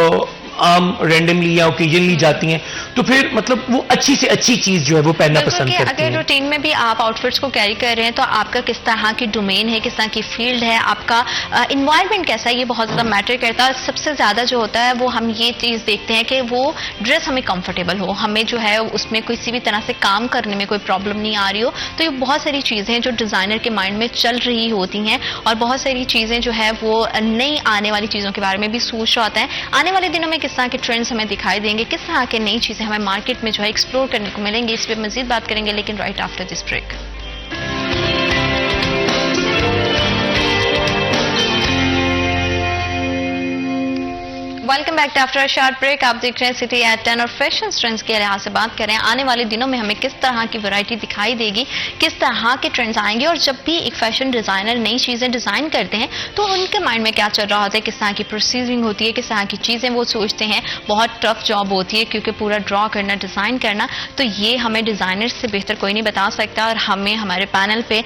عام رینڈملی یا اوکیجنلی جاتی ہیں تو پھر مطلب وہ اچھی سے اچھی چیز جو ہے وہ پہننا پسند کرتی ہیں. اگر روٹین میں بھی آپ آؤٹ فٹس کو کیری کر رہے ہیں تو آپ کا کس طرح کی ڈومین ہے, کس طرح کی فیلڈ ہے, آپ کا انوائرمنٹ کیسا ہے, یہ بہت زیادہ میٹر کرتا ہے. سب سے زیادہ جو ہوتا ہے وہ ہم یہ چیز دیکھتے ہیں کہ وہ ڈریس ہمیں کمفرٹیبل ہو, ہمیں جو ہے اس میں کسی بھی طرح سے کام کرنے میں کوئی پرابلم نہیں آ رہی ہو. تو یہ بہت ساری چیزیں جو ڈیزائنر کے مائنڈ میں چل رہی ہوتی ہیں, اور بہت ساری چیزیں جو ہے وہ نئی آنے والی چیزوں کے بارے میں بھی سوچ رہا ہوتا ہے. آنے والے دنوں میں کس طرح کے ٹرینڈز ہمیں دکھائی دیں گے, کس طرح کے نئی چیزیں ہمیں مارکیٹ میں جو ہے ایکسپلور کرنے کو ملیں گے, اس پہ مزید بات کریں گے, لیکن right after this break. Welcome back to after short break. آپ دیکھ رہے ہیں سٹی ایٹ 10 اور فیشن ٹرینڈز کے لحاظ سے بات کریں. آنے والے دنوں میں ہمیں کس طرح کی ورائٹی دکھائی دے گی, کس طرح کے ٹرینڈز آئیں گے, اور جب بھی ایک فیشن ڈیزائنر نئی چیزیں ڈیزائن کرتے ہیں تو ان کے مائنڈ میں کیا چل رہا ہوتا ہے, کس طرح کی پروسیسنگ ہوتی ہے, کس طرح کی چیزیں وہ سوچتے ہیں. بہت ٹف جاب ہوتی ہے کیونکہ پورا ڈرا کرنا, ڈیزائن کرنا, تو یہ ہمیں ڈیزائنر سے بہتر کوئی نہیں بتا سکتا. اور ہمیں ہمارے پینل پہ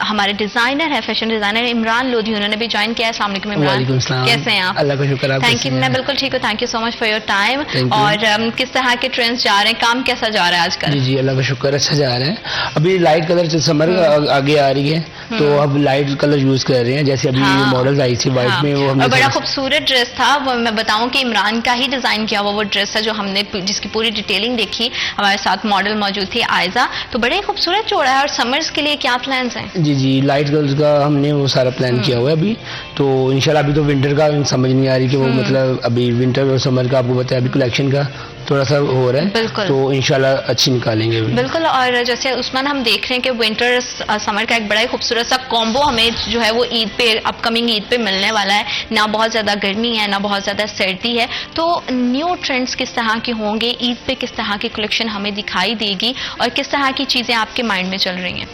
ہمارے ڈیزائنر ہیں, فیشن ڈیزائنر عمران لودھی, انہوں نے بھی جوائن کیا ہے. السلام علیکم عمران, کیسے ہیں آپ؟ اللہ کا شکر. تھینک یو, میں بالکل ٹھیک ہوں. Thank you so much for your time. اور کس طرح کے ٹرینڈز جا رہے ہیں, کام کیسا جا رہا ہے آج کل؟ جی اللہ کا شکر, اچھا جا رہا ہے. ابھی لائٹ کلر سمر آگے آ رہی ہے تو اب لائٹ کلر یوز کر رہے ہیں. جیسے ابھی ماڈلز آئی تھی وائٹ میں, وہ بڑا خوبصورت ڈریس تھا. وہ میں بتاؤں کہ عمران کا ہی ڈیزائن کیا ہوا وہ ڈریس ہے, جو ہم نے جس کی پوری ڈیٹیلنگ دیکھی. ہمارے ساتھ ماڈل موجود تھی آئزہ, تو بڑے خوبصورت جوڑا ہے. اور سمرز کے لیے کیا پلانس ہیں؟ جی لائٹ کلرز کا ہم نے وہ سارا پلان کیا ہوا ہے ابھی. تو انشاءاللہ ابھی تو ونٹر کا سمجھ نہیں آ رہی کہ وہ مطلب ابھی ونٹر اور سمر کا آپ کو بتایا, ابھی کلیکشن کا تھوڑا سا ہو رہا ہے. بالکل, تو انشاءاللہ اچھی نکالیں گے. بالکل. اور جیسے عثمان ہم دیکھ رہے ہیں کہ ونٹر سمر کا ایک بڑا ہی خوبصورت سا کومبو ہمیں جو ہے وہ عید پہ, اپ کمنگ عید پہ ملنے والا ہے. نہ بہت زیادہ گرمی ہے, نہ بہت زیادہ سردی ہے. تو نیو ٹرینڈز کس طرح کے ہوں گے, عید پہ کس طرح کی کلیکشن ہمیں دکھائی دے گی, اور کس طرح کی چیزیں آپ کے مائنڈ میں چل رہی ہیں؟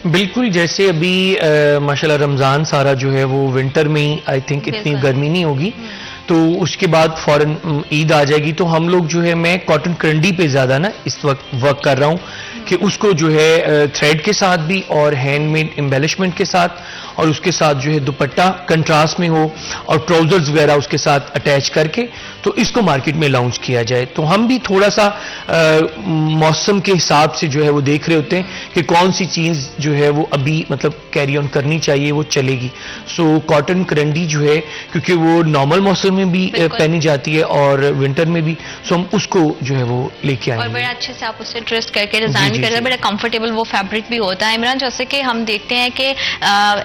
بالکل, جیسے ابھی ماشاءاللہ رمضان سارا جو ہے وہ ونٹر میں ہی آئی تھنک اتنی گرمی نہیں ہوگی, تو اس کے بعد فوراً عید آ جائے گی. تو ہم لوگ جو ہے, میں کاٹن کرنڈی پہ زیادہ نا اس وقت ورک کر رہا ہوں کہ اس کو جو ہے تھریڈ کے ساتھ بھی اور ہینڈ میڈ امبیلشمنٹ کے ساتھ, اور اس کے ساتھ جو ہے دوپٹہ کنٹراسٹ میں ہو اور ٹراؤزرز وغیرہ اس کے ساتھ اٹیچ کر کے, تو اس کو مارکیٹ میں لانچ کیا جائے. تو ہم بھی تھوڑا سا موسم کے حساب سے جو ہے وہ دیکھ رہے ہوتے ہیں کہ کون سی چیز جو ہے وہ ابھی مطلب کیری آن کرنی چاہیے, وہ چلے گی. سو کاٹن کرنڈی جو ہے, کیونکہ وہ نارمل موسم میں بھی پہنی جاتی ہے اور ونٹر میں بھی, سو ہم اس کو جو ہے وہ لے کے آئیں گے. اور بڑا اچھے سے آپ اسے ڈریس کر کے ڈیزائن کرتے ہیں, بڑا کمفرٹیبل وہ فیبرک بھی ہوتا ہے. عمران, جیسے کہ ہم دیکھتے ہیں کہ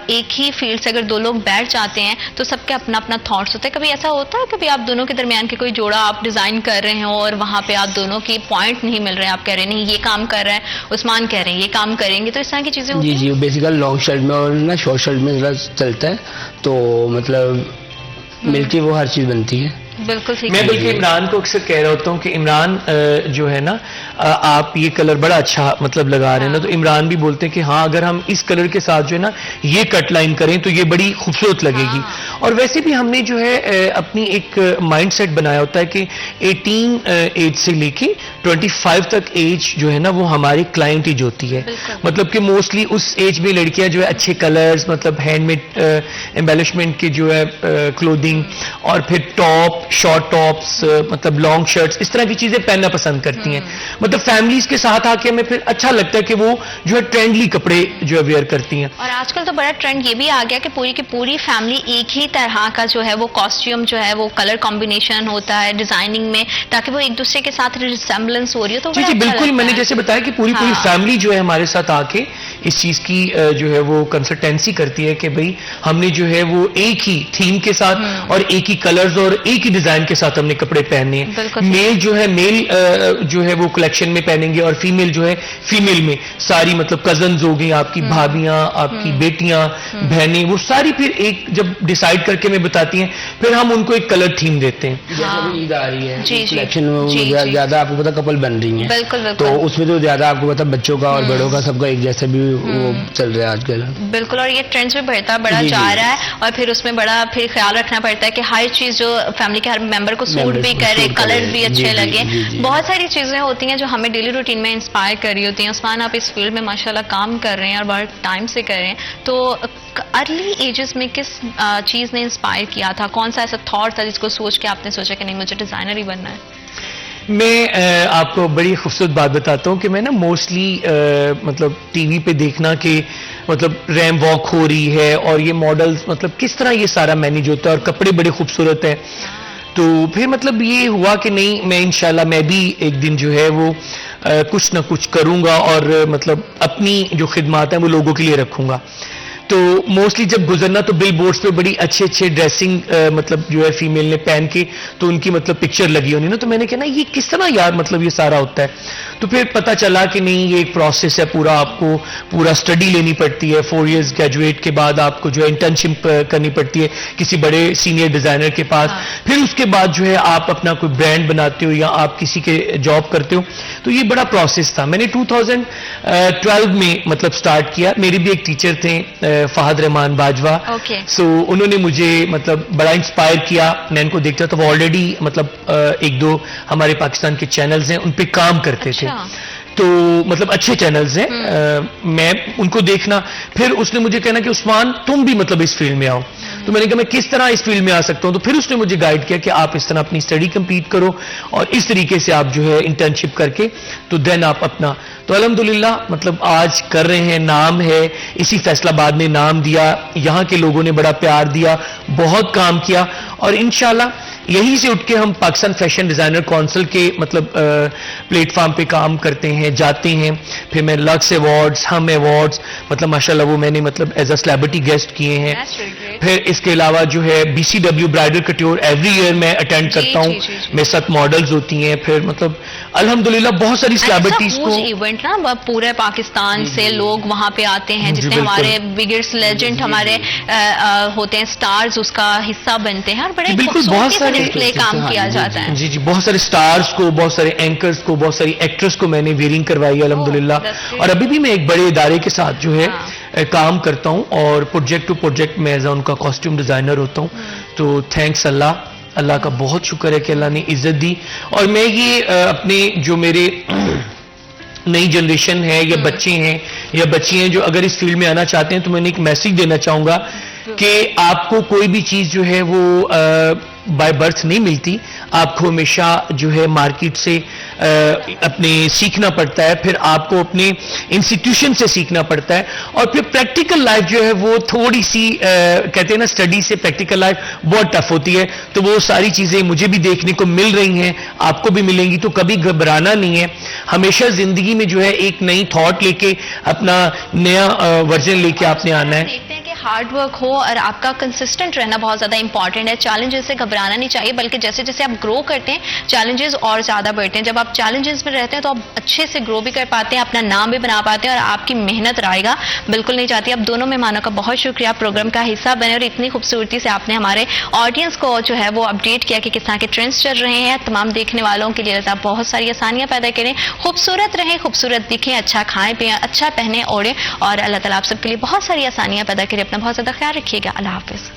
ایک ہی فیلڈ سے اگر دو لوگ بیٹھ جاتے ہیں تو سب کے اپنا اپنا تھاٹس ہوتا ہے. کبھی ایسا ہوتا ہے کبھی آپ دونوں کے درمیان کے کوئی جوڑا آپ ڈیزائن کر رہے ہیں اور وہاں پہ آپ دونوں کی پوائنٹ نہیں مل رہے ہیں, آپ کہہ رہے ہیں نہیں یہ کام کر رہا ہے, عثمان کہہ رہے ہیں یہ کام کریں گے, تو اس طرح کی چیزیں ہوتی ہیں؟ جی بیسیکل لانگ شرٹ میں اور نا شارٹ شرٹ میں ذرا چلتا ہے, تو مطلب مل کے وہ ہر چیز بنتی ہے. بالکل ٹھیک. میں بلکہ عمران کو اکثر کہہ رہا ہوتا ہوں کہ عمران جو ہے نا, آپ یہ کلر بڑا اچھا مطلب لگا رہے ہیں نا, تو عمران بھی بولتے ہیں کہ ہاں اگر ہم اس کلر کے ساتھ جو ہے نا یہ کٹ لائن کریں تو یہ بڑی خوبصورت لگے گی. اور ویسے بھی ہم نے جو ہے اپنی ایک مائنڈ سیٹ بنایا ہوتا ہے کہ 18 ایج سے لے کے 25 تک ایج جو ہے نا وہ ہماری کلائنٹ ایج ہوتی ہے. مطلب کہ موسٹلی اس ایج میں لڑکیاں جو ہے اچھے کلرز, مطلب ہینڈ میڈ امبیلشمنٹ کے جو ہے کلودنگ, اور پھر ٹاپ, شارٹ ٹاپس, مطلب لانگ شرٹس, اس طرح کی چیزیں پہننا پسند کرتی ہیں. مطلب فیملیز کے ساتھ آ کے ہمیں پھر اچھا لگتا ہے کہ وہ جو ہے ٹرینڈلی کپڑے جو ہے ویئر کرتی ہیں. اور آج کل تو بڑا ٹرینڈ یہ بھی آ گیا کہ پوری کی پوری فیملی ایک ہی طرح کا جو ہے وہ کاسٹیوم جو ہے وہ کلر کمبینیشن ہوتا ہے ڈیزائننگ میں, تاکہ وہ ایک دوسرے کے ساتھ ریسمبلنس ہو رہی ہو. تو جی بالکل, میں نے جیسے بتایا کہ پوری فیملی جو ہے ہمارے ساتھ آ کے اس چیز کی جو ہے وہ کنسلٹینسی کرتی ہے کہ بھئی ہم نے جو ہے وہ ایک ہی تھیم کے ساتھ اور ایک ہی کلرز اور ایک ہی ڈیزائن کے ساتھ ہم نے کپڑے پہننے ہیں. میل جو ہے وہ کلیکشن میں پہنیں گے اور فیمیل جو ہے فیمیل میں. ساری مطلب کزنز ہو گئی, آپ کی بھابیاں, آپ کی بیٹیاں, بہنیں, وہ ساری پھر ایک جب ڈیسائیڈ کر کے میں بتاتی ہیں, پھر ہم ان کو ایک کلر تھیم دیتے ہیں. جیسے عید آ رہی ہے, کلیکشن میں زیادہ آپ کو پتا کپل بن رہی ہیں, تو اس میں تو زیادہ آپ کو پتا بچوں کا اور بڑوں کا سب کا ایک جیسا بھی وہ چل رہا ہے آج کل. بالکل, اور یہ ٹرینڈز بھی بڑا جا رہا ہے, اور پھر اس میں بڑا پھر خیال رکھنا پڑتا ہے کہ ہر چیز جو فیملی کے ہر ممبر کو سوٹ بھی کرے, کلر بھی اچھے لگے. بہت ساری چیزیں ہوتی ہیں جو ہمیں ڈیلی روٹین میں انسپائر کر رہی ہوتی ہیں. عثمان, آپ اس فیلڈ میں ماشاءاللہ کام کر رہے ہیں اور بہت ٹائم سے کر رہے ہیں, تو ارلی ایجز میں کس چیز نے انسپائر کیا تھا؟ کون سا ایسا تھاٹ تھا جس کو سوچ کے آپ نے سوچا کہ نہیں مجھے ڈیزائنر ہی بننا ہے؟ میں آپ کو بڑی خوبصورت بات بتاتا ہوں کہ میں نا موسٹلی مطلب ٹی وی پہ دیکھنا کہ مطلب ریمپ واک ہو رہی ہے اور یہ ماڈلز مطلب کس طرح یہ سارا مینیج ہوتا ہے اور کپڑے بڑے خوبصورت ہیں. تو پھر مطلب یہ ہوا کہ نہیں, میں انشاءاللہ میں بھی ایک دن جو ہے وہ کچھ نہ کچھ کروں گا اور مطلب اپنی جو خدمات ہیں وہ لوگوں کے لیے رکھوں گا. تو موسٹلی جب گزرنا تو بل بورڈز پہ بڑی اچھے ڈریسنگ مطلب جو ہے فیمیل نے پہن کے تو ان کی مطلب پکچر لگی ہونی نا, تو میں نے کہا نا یہ کس طرح یار مطلب یہ سارا ہوتا ہے. تو پھر پتا چلا کہ نہیں, یہ ایک پروسیس ہے پورا, آپ کو پورا اسٹڈی لینی پڑتی ہے. 4 ایئرز گریجویٹ کے بعد آپ کو جو ہے انٹرنشپ کرنی پڑتی ہے کسی بڑے سینئر ڈیزائنر کے پاس. پھر اس کے بعد جو ہے آپ اپنا کوئی برانڈ بناتے ہو یا آپ کسی کے جاب کرتے ہو. تو یہ بڑا پروسیس تھا. میں نے 2012 میں مطلب سٹارٹ کیا. میرے بھی ایک ٹیچر تھے فہد رحمان باجوہ, سو انہوں نے مجھے مطلب بڑا انسپائر کیا. میں ان کو دیکھتا تھا, وہ آلریڈی مطلب 1-2 ہمارے پاکستان کے چینلز ہیں ان پہ کام کرتے تھے, تو مطلب اچھے چینلز ہیں. میں ان کو دیکھنا, پھر اس نے مجھے کہنا کہ عثمان تم بھی مطلب اس فیلڈ میں آؤ. تو میں نے کہا میں کس طرح اس فیلڈ میں آ سکتا ہوں. تو پھر اس نے مجھے گائیڈ کیا کہ آپ اس طرح اپنی اسٹڈی کمپلیٹ کرو اور اس طریقے سے آپ جو ہے انٹرنشپ کر کے تو دین آپ اپنا. تو الحمدللہ مطلب آج کر رہے ہیں, نام ہے, اسی فیصل آباد نے نام دیا, یہاں کے لوگوں نے بڑا پیار دیا, بہت کام کیا, اور انشاءاللہ یہیں سے اٹھ کے ہم پاکستان فیشن ڈیزائنر کونسل کے مطلب پلیٹ فارم پہ کام کرتے ہیں, جاتے ہیں. پھر میں لکس ایوارڈز, ہم ایوارڈز مطلب ماشاءاللہ وہ میں نے مطلب ایز اے سلیبریٹی گیسٹ کیے ہیں. پھر اس کے علاوہ جو ہے BCW برائڈل کٹیور ایوری ایئر میں اٹینڈ کرتا ہوں. میرے ساتھ ماڈلز ہوتی ہیں. پھر مطلب الحمدللہ بہت ساری سلیبریٹیز کو ایونٹ نا پورے پاکستان سے لوگ وہاں پہ آتے ہیں, جتنے ہمارے بگیسٹ لیجنڈ ہمارے ہوتے ہیں سٹارز اس کا حصہ بنتے ہیں, اور بڑے بہت سارے ڈسپلے کام کیا جاتا ہے. جی بہت سارے سٹارز کو, بہت سارے اینکرز کو, بہت ساری ایکٹرز کو میں نے ویئرنگ کروائی ہے الحمدللہ. اور ابھی بھی میں ایک بڑے ادارے کے ساتھ جو ہے کام کرتا ہوں, اور پروجیکٹ ٹو پروجیکٹ میں ایز ان کا کاسٹیوم ڈیزائنر ہوتا ہوں. تو تھینکس اللہ کا بہت شکر ہے کہ اللہ نے عزت دی. اور میں یہ اپنے جو میرے نئی جنریشن ہے یا بچے ہیں یا بچی ہیں جو اگر اس فیلڈ میں آنا چاہتے ہیں, تو میں نے ایک میسج دینا چاہوں گا کہ آپ کو کوئی بھی چیز جو ہے وہ بائی برتھ نہیں ملتی. آپ کو ہمیشہ جو ہے مارکیٹ سے اپنے سیکھنا پڑتا ہے, پھر آپ کو اپنے انسٹیٹیوشن سے سیکھنا پڑتا ہے, اور پھر پریکٹیکل لائف جو ہے وہ تھوڑی سی کہتے ہیں نا اسٹڈی سے پریکٹیکل لائف بہت ٹف ہوتی ہے. تو وہ ساری چیزیں مجھے بھی دیکھنے کو مل رہی ہیں, آپ کو بھی ملیں گی. تو کبھی گھبرانا نہیں ہے, ہمیشہ زندگی میں جو ہے ایک نئی تھاٹ لے کے اپنا نیا ورژن لے کے آپ نے آنا ہے. ہارڈ ورک ہو اور آپ کا کنسسٹنٹ رہنا بہت زیادہ امپورٹنٹ ہے. چیلنجز سے گھبرانا نہیں چاہیے, بلکہ جیسے جیسے آپ گرو کرتے ہیں چیلنجز اور زیادہ بڑھتے ہیں. جب آپ چیلنجز میں رہتے ہیں تو آپ اچھے سے گرو بھی کر پاتے ہیں, اپنا نام بھی بنا پاتے ہیں, اور آپ کی محنت رائے گا بالکل نہیں چاہتی. اب دونوں مہمانوں کا بہت شکریہ, پروگرام کا حصہ بنے, اور اتنی خوبصورتی سے آپ نے ہمارے آڈینس کو جو ہے وہ اپڈیٹ کیا کہ کس طرح کے ٹرینڈس چل رہے ہیں. تمام دیکھنے والوں کے لیے اللہ بہت ساری آسانیاں پیدا کریں, خوبصورت رہیں, خوبصورت دکھیں, اچھا کھائیں پئیں, اچھا پہنیں اوڑھیں, اور اللہ تعالیٰ آپ سب کے لیے بہت ساری آسانیاں پیدا کریں. اپنا بہت زیادہ خیال رکھیے گا. اللہ حافظ.